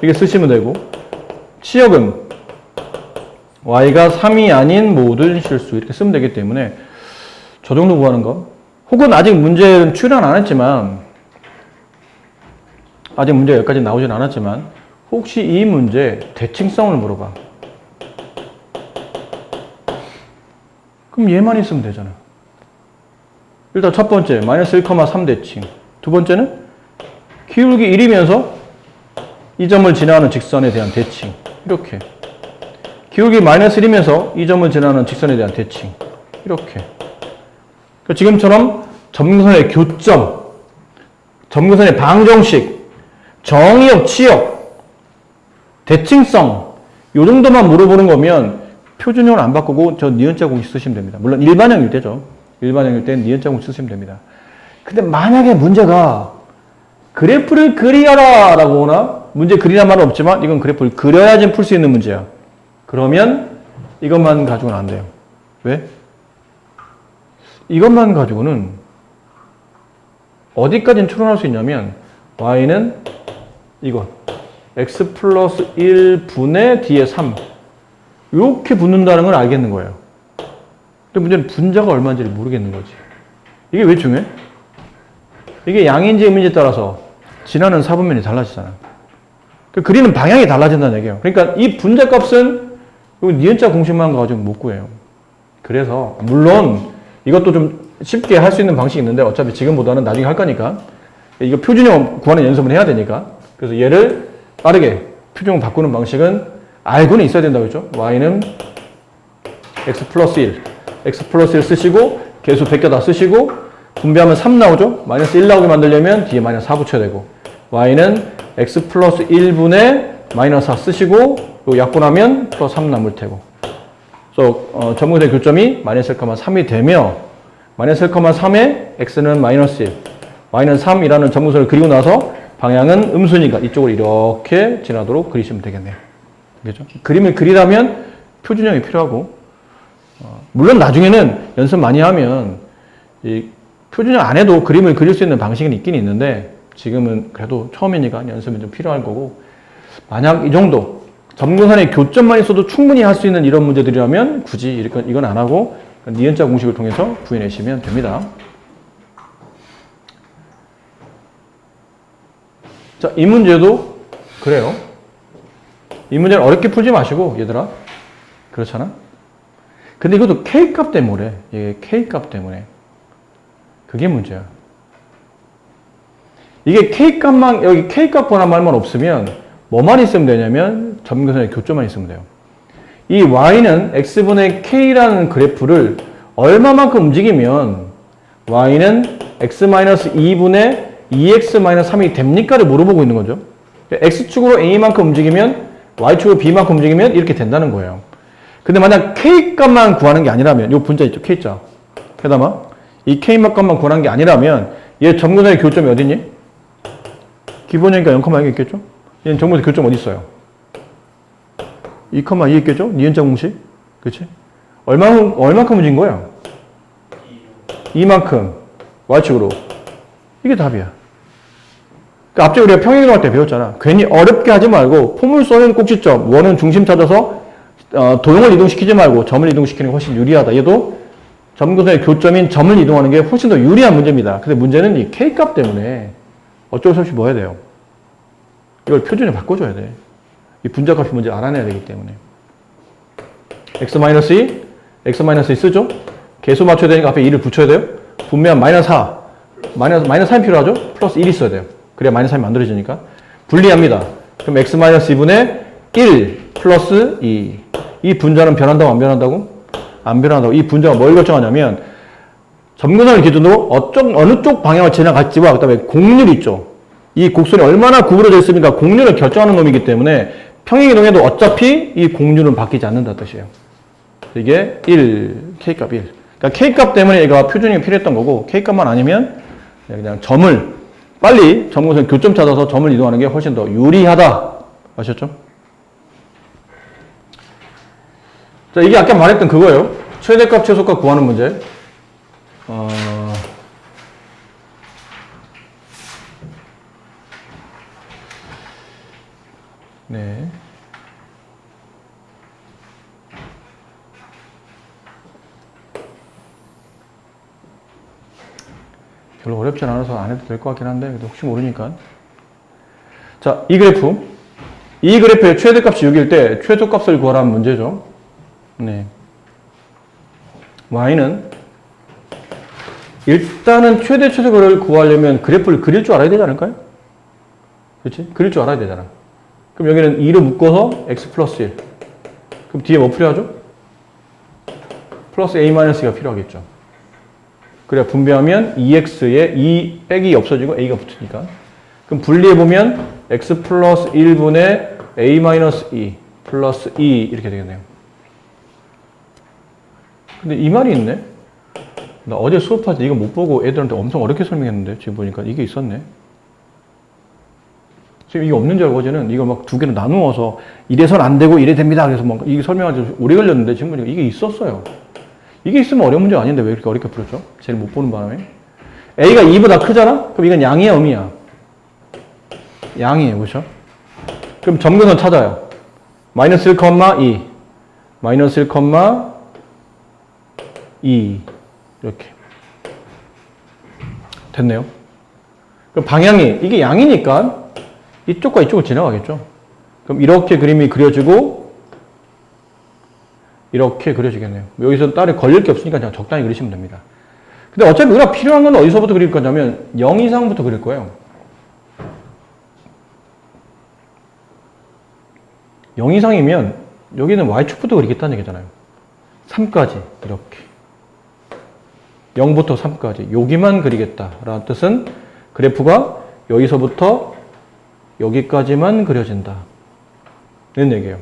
이렇게 쓰시면 되고, 치역은 y가 3이 아닌 모든 실수 이렇게 쓰면 되기 때문에 저 정도 구하는 거, 혹은 아직 문제는 출연 안 했지만 아직 문제가 여기까지 나오진 않았지만 혹시 이 문제 대칭성을 물어봐. 그럼 얘만 있으면 되잖아. 일단 첫 번째 마이너스 1,3 대칭, 두 번째는 기울기 1이면서 이 점을 지나가는 직선에 대한 대칭, 이렇게 기울기 마이너스 1이면서 이 점을 지나가는 직선에 대한 대칭, 이렇게. 지금처럼 점근선의 교점, 점근선의 방정식, 정의역, 치역, 대칭성 요 정도만 물어보는 거면 표준형을 안 바꾸고 저 니은자 공식 쓰시면 됩니다. 물론 일반형일 때죠. 일반형일 때는 니은자 공식 쓰시면 됩니다. 근데 만약에 문제가 그래프를 그리어라 라고 하나, 문제 그리란 말은 없지만 이건 그래프를 그려야지 풀 수 있는 문제야. 그러면 이것만 가지고는 안 돼요. 왜? 이것만 가지고는 어디까지는 추론할 수 있냐면 y는 이거 x 플러스 1분의 d의 3 이렇게 붙는다는 걸 알겠는 거예요. 근데 문제는 분자가 얼마인지를 모르겠는 거지. 이게 왜 중요해? 이게 양인지 음인지에 따라서 지나는 사분면이 달라지잖아. 그 그리는 방향이 달라진다는 얘기예요. 그러니까 이 분자 값은 니은자 공식만 가지고 못 구해요. 그래서 물론 이것도 좀 쉽게 할 수 있는 방식이 있는데 어차피 지금보다는 나중에 할 거니까 이거 표준형 구하는 연습을 해야 되니까 그래서 얘를 빠르게 표준형 바꾸는 방식은 알고는 있어야 된다고 했죠. y는 x 플러스 1 x 플러스 1 쓰시고 계수 100개 다 쓰시고 분배하면 3 나오죠. 마이너스 1 나오게 만들려면 뒤에 마이너스 4 붙여야 되고 y는 x 플러스 1분의 마이너스 4 쓰시고 요 약분하면 플러스 3 남을 테고 그래서 전문의 교점이 마이너스 1,3이 되며 마이너스 1,3에 x는 마이너스 1 y는 3이라는 전문선을 그리고 나서 방향은 음수니까 이쪽을 이렇게 지나도록 그리시면 되겠네요. 그렇죠? 그림을 그리려면 표준형이 필요하고 물론 나중에는 연습 많이 하면 이 표준형 안 해도 그림을 그릴 수 있는 방식은 있긴 있는데 지금은 그래도 처음이니까 연습은 좀 필요할 거고 만약 이 정도 점근선의 교점만 있어도 충분히 할 수 있는 이런 문제들이라면 굳이 이건 안 하고 니은자 공식을 통해서 구해내시면 됩니다. 자, 이 문제도 그래요. 이 문제는 어렵게 풀지 마시고 얘들아 그렇잖아? 근데 이것도 K값 때문에 이게 K값 때문에 그게 문제야. 이게 K값만 여기 K값 권한 말만 없으면 뭐만 있으면 되냐면 점근선의 교점만 있으면 돼요. 이 y는 x분의 k라는 그래프를 얼마만큼 움직이면 y는 x-2분의 2x-3이 됩니까를 물어보고 있는 거죠. x축으로 a만큼 움직이면 y축으로 b만큼 움직이면 이렇게 된다는 거예요. 근데 만약 k값만 구하는 게 아니라면 이 분자 있죠, k자. 게다가 이 k값만 구하는 게 아니라면 얘 점근선의 교점이 어디니? 기본이니까 0,2 있겠죠? 얘는 점근선의 교점 어디 있어요? 2,2 있겠죠? 니은자 공식. 그치? 얼마큼 움직인 거야? 이만큼. y축으로. 이게 답이야. 그러니까 앞쪽에 우리가 평행이동할 때 배웠잖아. 괜히 어렵게 하지 말고 포물선은 꼭지점, 원은 중심 찾아서 도형을 이동시키지 말고 점을 이동시키는 게 훨씬 유리하다. 얘도 점근선의 교점인 점을 이동하는 게 훨씬 더 유리한 문제입니다. 근데 문제는 이 K값 때문에 어쩔 수 없이 뭐 해야 돼요? 이걸 표준에 바꿔줘야 돼. 이 분자값이 뭔지 알아내야 되기 때문에. x-2, x-2 쓰죠? 계수 맞춰야 되니까 앞에 2를 붙여야 돼요. 분배하면 마이너스 4. 마이너스 3이 필요하죠? 플러스 1이 있어야 돼요. 그래야 마이너스 3이 만들어지니까. 분리합니다. 그럼 x-2분의 1 플러스 2. 이 분자는 변한다고 안 변한다고? 안 변한다고. 이 분자가 뭘 결정하냐면 점근선을 기준으로 어느 쪽 방향을 지나갈지와 그 다음에 곡률 있죠. 이 곡선이 얼마나 구부러져 있습니까? 곡률을 결정하는 놈이기 때문에 평행이동해도 어차피 이 곡률은 바뀌지 않는다 뜻이에요. 이게 1, K값 1. 그러니까 K값 때문에 얘가 표준형이 필요했던 거고 K값만 아니면 그냥 점을 빨리 점근선 교점 찾아서 점을 이동하는 게 훨씬 더 유리하다. 아셨죠? 자, 이게 아까 말했던 그거예요. 최대값, 최소값 구하는 문제. 네. 별로 어렵진 않아서 안 해도 될 것 같긴 한데, 그래도 혹시 모르니까. 자, 이 그래프. 이 그래프의 최대값이 6일 때 최소값을 구하라는 문제죠. 네. y는 일단은 최대 최소를 구하려면 그래프를 그릴 줄 알아야 되지 않을까요? 그렇지? 그릴 줄 알아야 되잖아. 그럼 여기는 2를 묶어서 x 플러스 1. 그럼 뒤에 뭐 필요하죠? 플러스 a-가 필요하겠죠. 그래야 분배하면 2x에 2 빼기 없어지고 a가 붙으니까. 그럼 분리해보면 x 플러스 1분의 a-2 플러스 2 이렇게 되겠네요. 근데 이 말이 있네? 나 어제 수업할 때 이거 못 보고 애들한테 엄청 어렵게 설명했는데 지금 보니까 이게 있었네. 지금 이게 없는 줄 알고 어제는 이걸 막 두 개로 나누어서 이래선 안 되고 이래 됩니다. 그래서 막 이게 설명하기 오래 걸렸는데 지금 보니까 이게 있었어요. 이게 있으면 어려운 문제 아닌데 왜 이렇게 어렵게 풀었죠? 제일 못 보는 바람에. A가 2보다 크잖아? 그럼 이건 양이야, 음이야? 양이에요, 그렇죠? 그럼 점근선 찾아요. 마이너스 1,2, 마이너스 1,2 이렇게 됐네요. 그럼 방향이 이게 양이니까 이쪽과 이쪽을 지나가겠죠. 그럼 이렇게 그림이 그려지고 이렇게 그려지겠네요. 여기서 딸에 걸릴 게 없으니까 그냥 적당히 그리시면 됩니다. 근데 어차피 우리가 필요한 건 어디서부터 그릴 거냐면 0 이상부터 그릴 거예요. 0 이상이면 여기는 y축부터 그리겠다는 얘기잖아요. 3까지 이렇게 0부터 3까지 여기만 그리겠다라는 뜻은 그래프가 여기서부터 여기까지만 그려진다 는 얘기예요.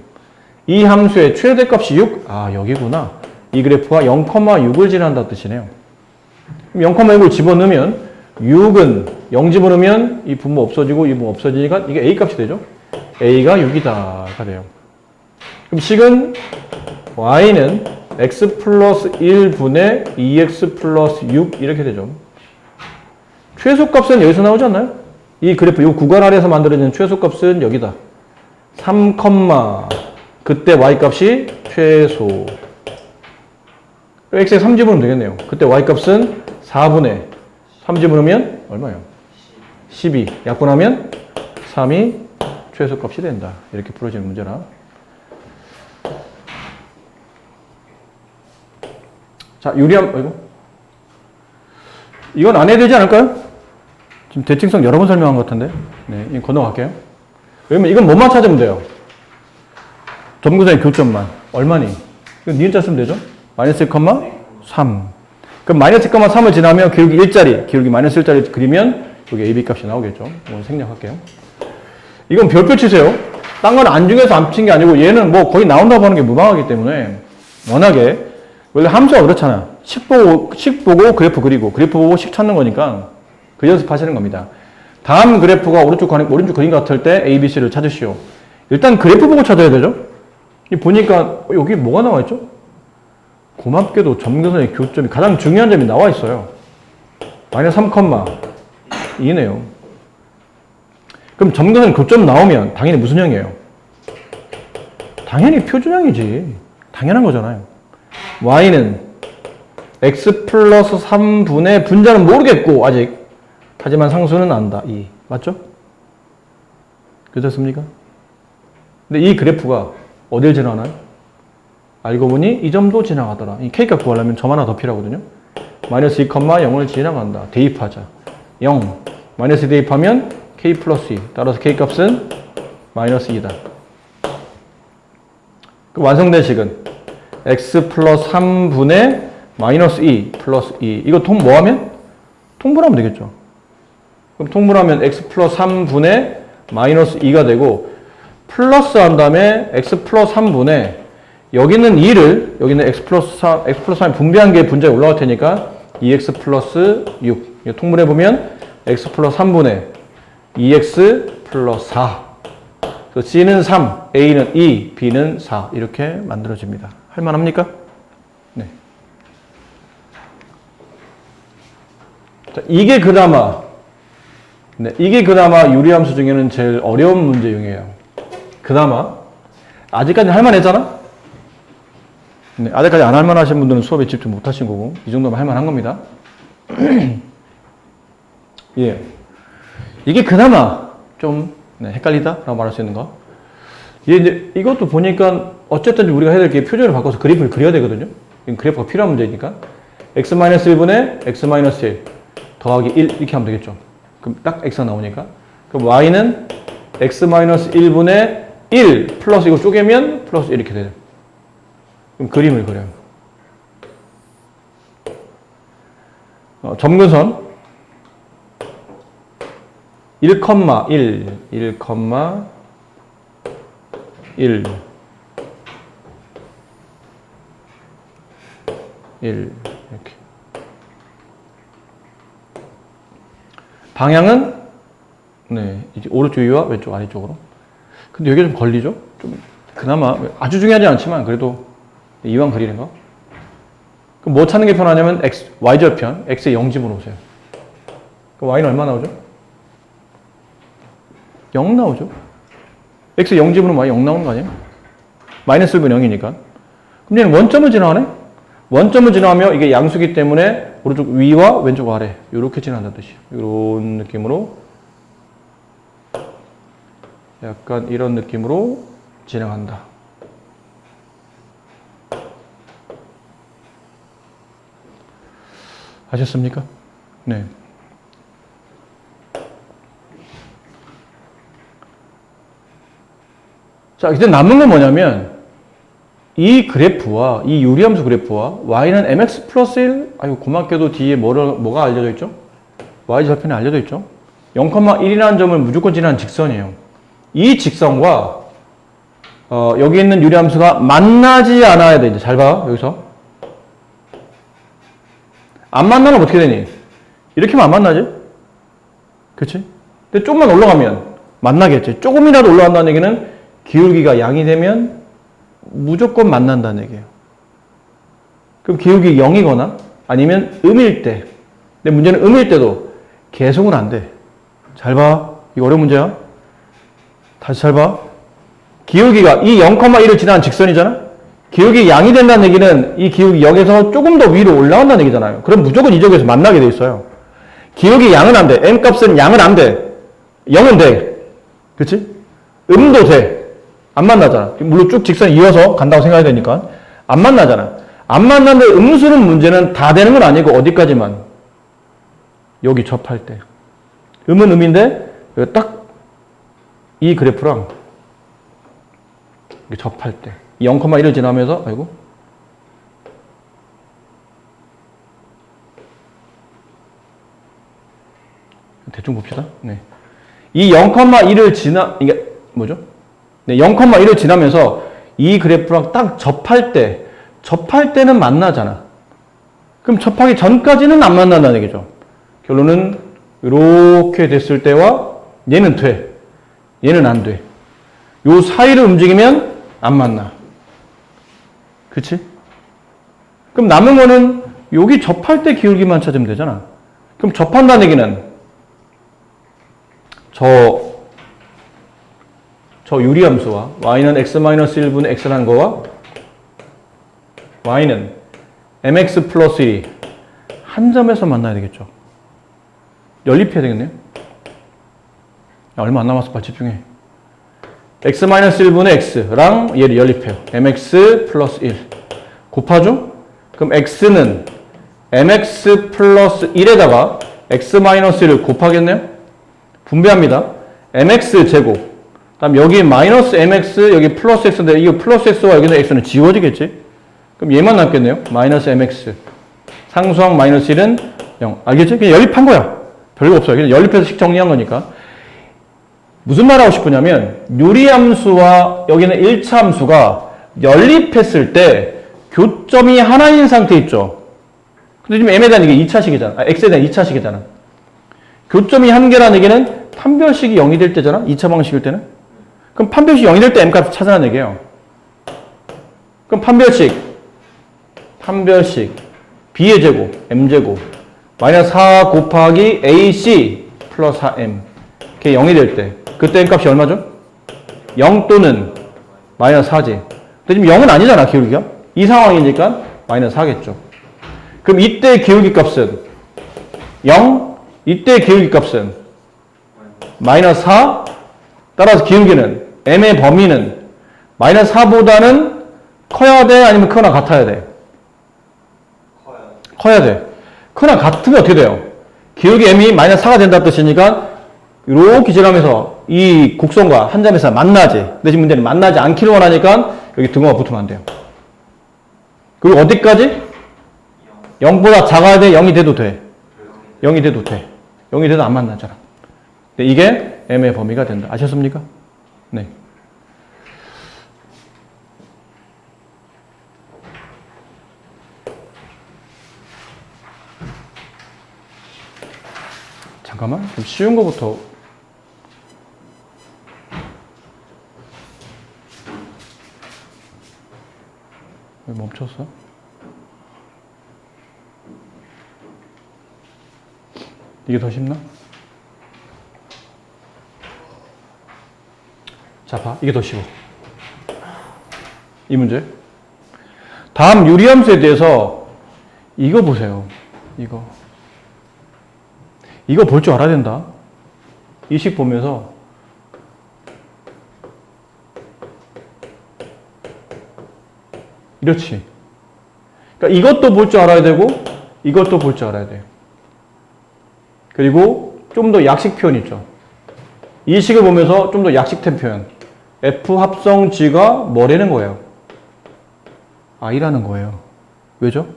이 함수의 최대값이 6? 아 여기구나. 이 그래프가 0,6을 지난다 뜻이네요. 그럼 0,6을 집어넣으면 6은 0 집어넣으면 이 분모 없어지고 이 분모 없어지니까 이게 A값이 되죠. A가 6이다가 돼요. 그럼 식은 Y는 X 플러스 1분의 2X 플러스 6 이렇게 되죠. 최소값은 여기서 나오지 않나요? 이 그래프, 이 구간 아래에서 만들어지는 최소값은 여기다. 3, 그때 Y값이 최소. X에 3 집어넣으면 되겠네요. 그때 Y값은 4분의 3 집어넣으면 얼마예요? 12. 약분하면 3이 최소값이 된다. 이렇게 풀어지는 문제라. 자, 유리함, 이건 안 해야 되지 않을까요? 지금 대칭성 여러 번 설명한 것 같은데. 네, 이거 건너갈게요. 왜냐면 이건 뭐만 찾으면 돼요? 점근선의 교점만. 얼마니? 이건 니은자 쓰면 되죠? 마이너스 1,3. 그럼 마이너스 1,3을 지나면 기울기 1짜리, 기울기 마이너스 1짜리 그리면 여기 AB 값이 나오겠죠? 이건 생략할게요. 이건 별표 치세요. 딴 건 안중에서 안 친 게 아니고 얘는 뭐 거의 나온다고 하는 게 무방하기 때문에 워낙에 원래 함수가 그렇잖아. 식 보고 그래프 그리고 그래프 보고 식 찾는 거니까 그 연습하시는 겁니다. 다음 그래프가 오른쪽 그림 같을 때 A, B, C를 찾으시오. 일단 그래프 보고 찾아야 되죠. 보니까 여기 뭐가 나와 있죠? 고맙게도 점근선의 교점이 가장 중요한 점이 나와 있어요. 마이너스 3,2네요. 그럼 점근선 교점 나오면 당연히 무슨 형이에요? 당연히 표준형이지. 당연한 거잖아요. Y는 X 플러스 3분의 분자는 모르겠고 아직 하지만 상수는 안다. 2. 맞죠? 그렇습니까? 근데 이 그래프가 어딜 지나가나요? 알고 보니 이 점도 지나가더라. 이 K값 구하려면 점 하나 더 필요하거든요. 마이너스 2,0을 지나간다. 대입하자. 0. 마이너스 대입하면 K 플러스 2. 따라서 K값은 마이너스 2다. 그 완성된 식은 X 플러스 3분의 마이너스 2 플러스 2. 이거 뭐하면? 통분하면 되겠죠. 그럼 통분하면 X 플러스 3분의 마이너스 2가 되고 플러스 한 다음에 X 플러스 3분의 여기는 2를 여기는 X 플러스 3이 분배한 게 분자에 올라갈 테니까 2X 플러스 6. 이거 통분해보면 X 플러스 3분의 2X 플러스 4. 그래서 C는 3, A는 2, B는 4 이렇게 만들어집니다. 할만합니까? 네. 자, 이게 그나마 유리함수 중에는 제일 어려운 문제용이에요. 그나마 아직까지 할만했잖아? 네, 아직까지 안 할만하신 분들은 수업에 집중 못 하신 거고 이 정도면 할만한 겁니다. 예. 이게 그나마 좀 헷갈리다라고 말할 수 있는 거. 이제 이것도 보니까 어쨌든 우리가 해야 될 게 표준을 바꿔서 그래프를 그려야 되거든요. 그래프가 필요한 문제니까. x-1분의 x-1 더하기 1 이렇게 하면 되겠죠. 그럼 딱 x가 나오니까. 그럼 y는 x-1분의 1 플러스 이거 쪼개면 플러스 1 이렇게 돼요. 그럼 그림을 그려요. 점근선 1, 1 이렇게. 방향은 이제 오른쪽 위와 왼쪽 아래쪽으로. 근데 여기 좀 걸리죠? 좀 그나마 아주 중요하지 않지만 그래도 이왕 그리는 거. 그럼 뭐 찾는 게 편하냐면 y절편, x의 0집으로 오세요. 그럼 y는 얼마 나오죠? 0 나오죠. x의 0집으로 y 0 나오는 거 아니에요? 마이너스 1분 0이니까. 그럼 얘는 원점을 지나가네? 원점을 지나가며 이게 양수기 때문에 오른쪽 위와 왼쪽 아래 이렇게 지나간다는 뜻이에요. 이런 느낌으로 약간 이런 느낌으로 진행한다. 아셨습니까? 네. 자, 이제 남은 건 뭐냐면 이 그래프와 이 유리함수 그래프와 y는 mx 플러스 1 아이고 고맙게도 뒤에 뭐가 알려져 있죠? y절편에 알려져 있죠? 0,1이라는 점을 무조건 지나는 직선이에요. 이 직선과 여기 있는 유리함수가 만나지 않아야 돼. 이제 잘 봐. 여기서 안 만나면 어떻게 되니? 이렇게 하면 안 만나지? 그렇지? 근데 조금만 올라가면 만나겠지. 조금이라도 올라간다는 얘기는 기울기가 양이 되면 무조건 만난다는 얘기예요. 그럼 기울기 0이거나 아니면 음일 때. 근데 문제는 음일 때도 계속은 안 돼. 잘 봐. 이거 어려운 문제야. 다시 잘 봐. 기울기가 이 0,1을 지나는 직선이잖아. 기울기 양이 된다는 얘기는 이 기울기 0에서 조금 더 위로 올라간다는 얘기잖아요. 그럼 무조건 이 지역에서 만나게 돼 있어요. 기울기 양은 안 돼. m 값은 양은 안 돼. 0은 돼. 그치? 음도 돼. 안 만나잖아. 물론 쭉 직선 이어서 간다고 생각해야 되니까. 안 만나잖아. 안 만나는데 음수는 문제는 다 되는 건 아니고 어디까지만. 여기 접할 때. 음은 음인데 딱 이 그래프랑 접할 때. 0,1을 지나면서 아이고 대충 봅시다. 네. 이 0,1을 이게 뭐죠? 네, 0,1을 지나면서 이 그래프랑 딱 접할 때는 만나잖아. 그럼 접하기 전까지는 안 만난다는 얘기죠. 결론은 이렇게 됐을 때와 얘는 돼. 얘는 안 돼. 요 사이를 움직이면 안 만나. 그치? 그럼 남은 거는 여기 접할 때 기울기만 찾으면 되잖아. 그럼 접한다는 얘기는 저 유리함수와 y는 x-1분의 x라는 거와 y는 mx 플러스 1이 한 점에서 만나야 되겠죠. 연립해야 되겠네요. 얼마 안 남았어. 빨리 집중해. x-1분의 x랑 얘를 연립해요. mx 플러스 1 곱하죠? 그럼 x는 mx 플러스 1에다가 x-1을 곱하겠네요? 분배합니다. mx 제곱 다음 여기 마이너스 mx 여기 플러스 x인데 이거 플러스 x와 여기는 x는 지워지겠지? 그럼 얘만 남겠네요. 마이너스 mx 상수항 마이너스 1은 0 알겠지? 그냥 연립한 거야. 별거 없어요. 그냥 연립해서 식 정리한 거니까. 무슨 말 하고 싶으냐면 유리함수와 여기는 1차 함수가 연립했을 때 교점이 하나인 상태 있죠. 근데 지금 m에 대한 이게 2차식이잖아. x에 대한 2차식이잖아. 교점이 한 개라는 얘기는 판별식이 0이 될 때잖아. 2차 방식일 때는. 그럼 판별식 0이 될 때 m값을 찾아라는 얘기예요. 그럼 판별식 b의 제곱 m제곱 마이너스 4 곱하기 ac 플러스 4m 그게 0이 될 때 그때 m값이 얼마죠? 0 또는 마이너스 4지. 근데 지금 0은 아니잖아 기울기가. 이 상황이니까 마이너스 4겠죠. 그럼 이때 기울기 값은 0 이때 기울기 값은 마이너스 4 따라서 기울기는 m의 범위는 마이너스 4보다는 커야 돼? 아니면 크거나 같아야 돼? 커야 돼. 크거나 같으면 어떻게 돼요? 기울기 m이 마이너스 4가 된다는 뜻이니까 이렇게 지나면서 이 곡선과 한 점에서 만나지. 근데 지금 문제는 만나지 않기를 원하니까 여기 등호가 붙으면 안 돼요. 그리고 어디까지? 0보다 작아야 돼? 0이 돼도 돼? 0이 돼도 돼. 0이 돼도 안 만나잖아. 근데 이게 m의 범위가 된다. 아셨습니까? 네. 잠깐만. 좀 쉬운 거부터. 왜 멈췄어? 이게 더 쉽나? 자, 봐. 이게 더 쉬워. 이 문제. 다음 유리함수에 대해서 이거 보세요. 이거 볼 줄 알아야 된다. 이 식 보면서 이렇지. 그러니까 이것도 볼 줄 알아야 되고 이것도 볼 줄 알아야 돼요. 그리고 좀 더 약식 표현 있죠. 이 식을 보면서 좀 더 약식된 표현. F 합성 G가 뭐라는 거예요? I라는 거예요. 왜죠?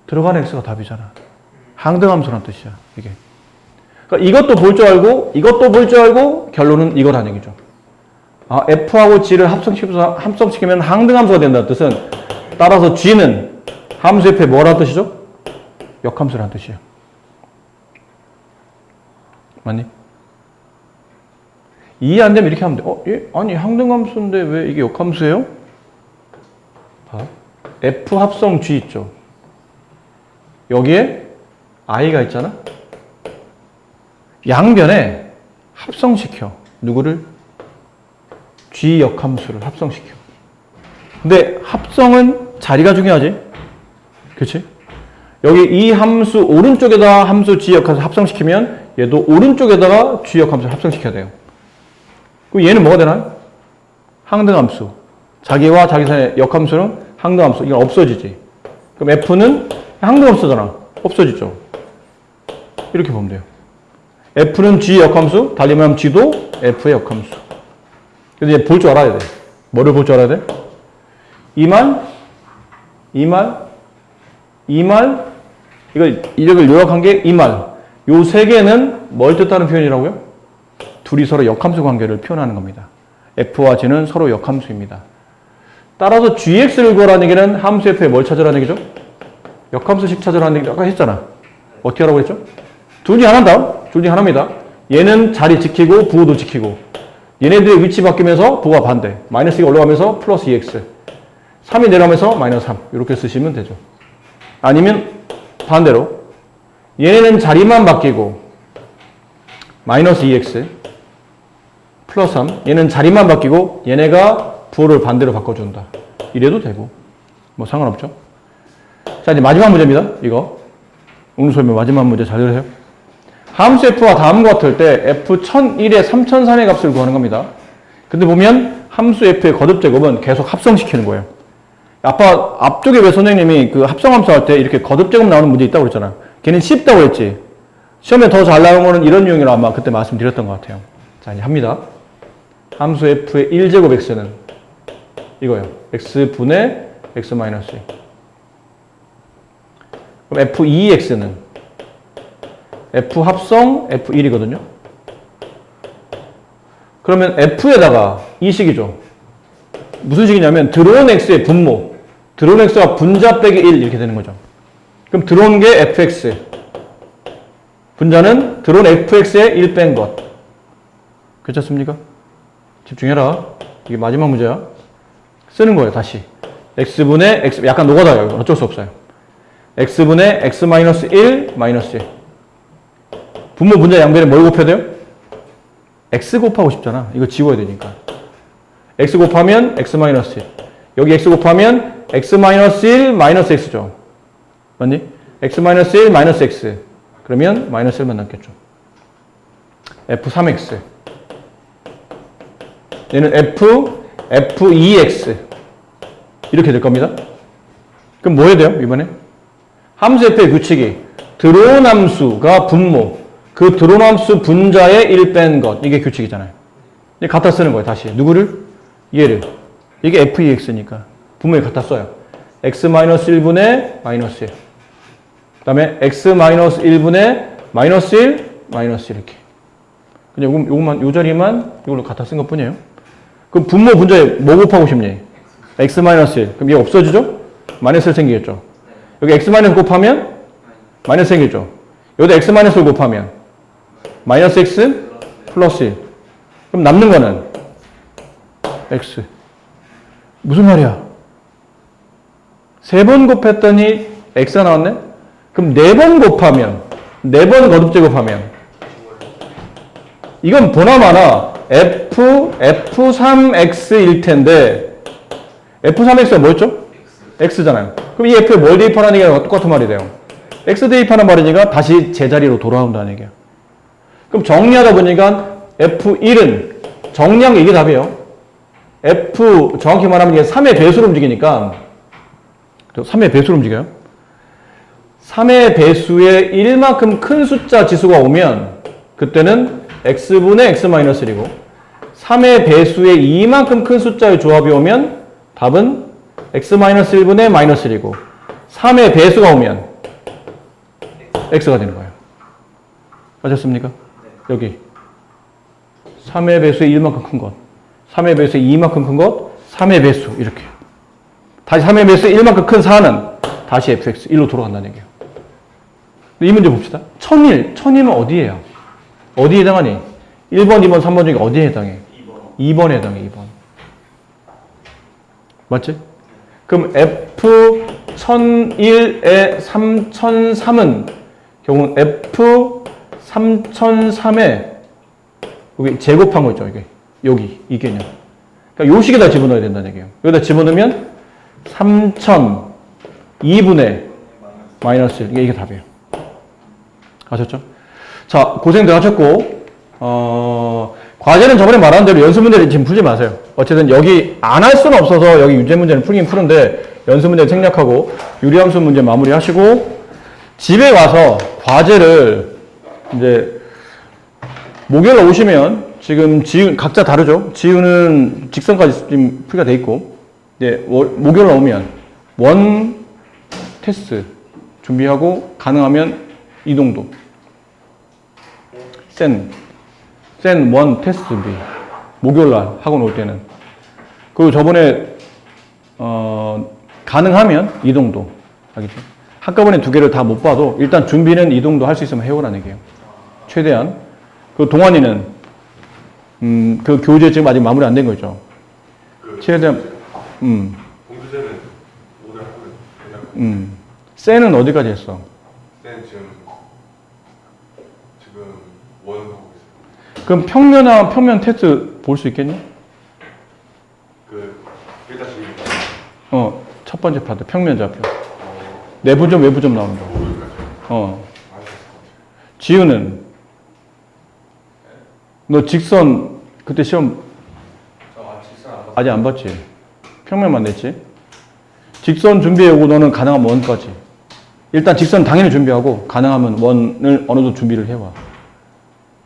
들어가는 X가 답이잖아. 항등함수란 뜻이야, 이게. 그러니까 이것도 볼 줄 알고, 이것도 볼 줄 알고, 결론은 이거라는 얘기죠. 아, F하고 G를 합성시키면 항등함수가 된다는 뜻은, 따라서 G는 함수 F의 뭐라는 뜻이죠? 역함수라는 뜻이에요. 맞니? 이해 안 되면 이렇게 하면 돼. 얘? 아니, 항등함수인데 왜 이게 역함수예요? 봐. F 합성 G 있죠. 여기에 I가 있잖아. 양변에 합성시켜. 누구를? G 역함수를 합성시켜. 근데 합성은 자리가 중요하지. 그렇지? 여기 이 함수 오른쪽에다 함수 G 역함수 합성시키면 얘도 오른쪽에다가 G 역함수를 합성시켜야 돼요. 그럼 얘는 뭐가 되나요? 항등함수. 자기와 자기 사이의 역함수는 항등함수. 이건 없어지지. 그럼 F는 항등함수잖아. 없어지죠. 이렇게 보면 돼요. F는 G 역함수, 달리 말하면 G도 F의 역함수. 근데 이제 볼 줄 알아야 돼. 뭐를 볼 줄 알아야 돼? 이말, 이걸 요약한 게 이말. 요 세 개는 뭘 뜻하는 표현이라고요? 둘이 서로 역함수 관계를 표현하는 겁니다. F와 G는 서로 역함수입니다. 따라서 GX를 구하라는 얘기는 함수 F의 뭘 찾으라는 얘기죠? 역함수식 찾으라는 얘기죠. 아까 했잖아. 어떻게 하라고 했죠? 둘 중에 하나다. 둘 중에 하나입니다. 얘는 자리 지키고 부호도 지키고 얘네들의 위치 바뀌면서 부호가 반대. 마이너스 2가 올라가면서 플러스 2x 3이 내려가면서 마이너스 3 이렇게 쓰시면 되죠. 아니면 반대로 얘네는 자리만 바뀌고 마이너스 2x 플러스 3 얘는 자리만 바뀌고 얘네가 부호를 반대로 바꿔준다. 이래도 되고 뭐 상관없죠. 자, 이제 마지막 문제입니다. 이거 오늘 설명 마지막 문제 잘 들으세요. 함수 F와 다음과 같을 때 F1001에 3003의 값을 구하는 겁니다. 근데 보면 함수 F의 거듭 제곱은 계속 합성시키는 거예요. 아까 앞쪽에 왜 선생님이 그 합성함수 할 때 이렇게 거듭 제곱 나오는 문제 있다고 그랬잖아. 걔는 쉽다고 했지. 시험에 더 잘 나온 거는 이런 유형이라 아마 그때 말씀드렸던 것 같아요. 자, 이제 합니다. 함수 F의 1제곱 X는 이거예요. X분의 X 마이너스 2. 그럼 F2X는 F 합성 F1이거든요. 그러면 F에다가 이 식이죠. 무슨 식이냐면 들어온 X의 분모. 들어온 X가 분자 빼기 1 이렇게 되는 거죠. 그럼 들어온 게 FX. 분자는 들어온 FX에 1 뺀 것. 괜찮습니까? 집중해라. 이게 마지막 문제야. 쓰는 거예요, 다시. X분의 X, 약간 노가다요. 이건 어쩔 수 없어요. X분의 X 마이너스 1 마이너스 1. 분모 분자 양변에 뭘 곱해야 돼요? X 곱하고 싶잖아. 이거 지워야 되니까. X 곱하면 X 마이너스 1. 여기 X 곱하면 X 마이너스 1 마이너스 X죠. 맞니? X 마이너스 1 마이너스 X. 그러면 마이너스 1만 남겠죠. F3X. 얘는 F2X. 이렇게 될 겁니다. 그럼 뭐 해야 돼요, 이번에? 함수 F의 규칙이 들어온 함수가 분모, 그 들어온 함수 분자에 1 뺀 것. 이게 규칙이잖아요. 이제 갖다 쓰는 거예요, 다시. 누구를? 얘를. 이게 F2X니까. 분모에 갖다 써요. X-1분의 마이너스 1. 그 다음에 X-1분의 마이너스 1, 마이너스 1 이렇게. 그냥 요것만, 요 자리만 이걸로 갖다 쓴 것 뿐이에요. 그럼 분모 분자에 뭐 곱하고 싶니? X-1. 그럼 얘 없어지죠? 마이너스 1 생기겠죠? 여기 X- 곱하면 마이너스 생기죠? 여기다 X-를 곱하면 마이너스 X 플러스 1. 그럼 남는 거는 X. 무슨 말이야? 3번 곱했더니 X가 나왔네? 그럼 4번 곱하면 4번 거듭 제곱하면 이건 보나마나 F3X일 텐데 F3X가 뭐였죠? X잖아요. 그럼 이 F에 뭘 대입하라는 얘기가 똑같은 말이 돼요. X 대입하는 말이니까 다시 제자리로 돌아온다는 얘기야. 그럼 정리하다 보니까 F1은 정리한 게 이게 답이에요. F 정확히 말하면 이게 3의 배수로 움직이니까 3의 배수로 움직여요. 3의 배수에 1만큼 큰 숫자 지수가 오면 그때는 x분의 x-1이고 3의 배수에 2만큼 큰 숫자의 조합이 오면 답은 x-1분의 -1이고 3의 배수가 오면 x가 되는 거예요. 맞았습니까? 여기 3의 배수에 1만큼 큰 것, 3의 배수에 2만큼 큰 것, 3의 배수 이렇게 다시 3의 배수에 1만큼 큰 4는 다시 fx 1로 돌아간다는 얘기예요. 이 문제 봅시다. 1001은 어디예요? 어디에 해당하니? 1번, 2번, 3번 중에 어디에 해당해? 2번에 해당해, 2번. 맞지? 그럼 F1001에 3003은 결국은 F3003에 여기 제곱한 거 있죠, 이게. 여기, 이 개념. 그러니까 요 식에다 집어넣어야 된다는 얘기예요. 여기다 집어넣으면 3002분의 -1. 이게 답이에요. 아셨죠? 자, 고생들 하셨고, 과제는 저번에 말한 대로 연습 문제를 지금 풀지 마세요. 어쨌든 여기 안 할 수는 없어서 여기 유제 문제는 풀긴 푸는데 연습 문제를 생략하고 유리함수 문제 마무리 하시고 집에 와서 과제를 이제 목요일 오시면 지금 지우, 각자 다르죠? 지우는 직선까지 지금 풀이가 돼 있고, 이제 목요일 오면 원 테스트 준비하고 가능하면 이동도. 센 원 테스트 준비. 목요일 날 학원 올 때는. 그리고 저번에, 가능하면 이동도. 알겠죠? 한꺼번에 2개를 다 못 봐도 일단 준비는 이동도 할 수 있으면 해오라는 얘기예요. 최대한. 그 동환이는, 그 교재 지금 아직 마무리 안 된 거죠. 최대한, 공주제는 오늘 하면 센은 어디까지 했어? 쌤 지금 원 하고 있어요. 그럼 평면 테스트 볼 수 있겠니? 그 1-1. 첫 번째 파트 평면 좌표. 내부점 외부점 나오는 거. 지우는 너 직선 그때 시험 아직 안 봤지? 평면만 냈지? 직선 준비해오고 너는 가능하면 원까지. 일단 직선 당연히 준비하고 가능하면 원을 어느 정도 준비를 해와.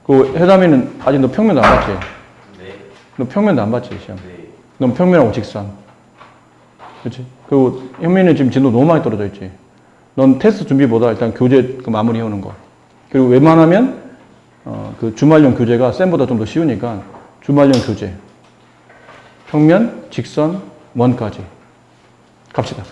그 해담이는 아직 너 평면도 안 봤지? 네. 너 평면도 안 봤지 시험? 네. 넌 평면하고 직선. 그렇지? 그리고 현민이는 지금 진도 너무 많이 떨어져 있지. 넌 테스트 준비보다 일단 교재 그 마무리 해오는 거. 그리고 웬만하면 그 주말용 교재가 쌤보다 좀 더 쉬우니까 주말용 교재. 평면, 직선, 원까지. 갑시다.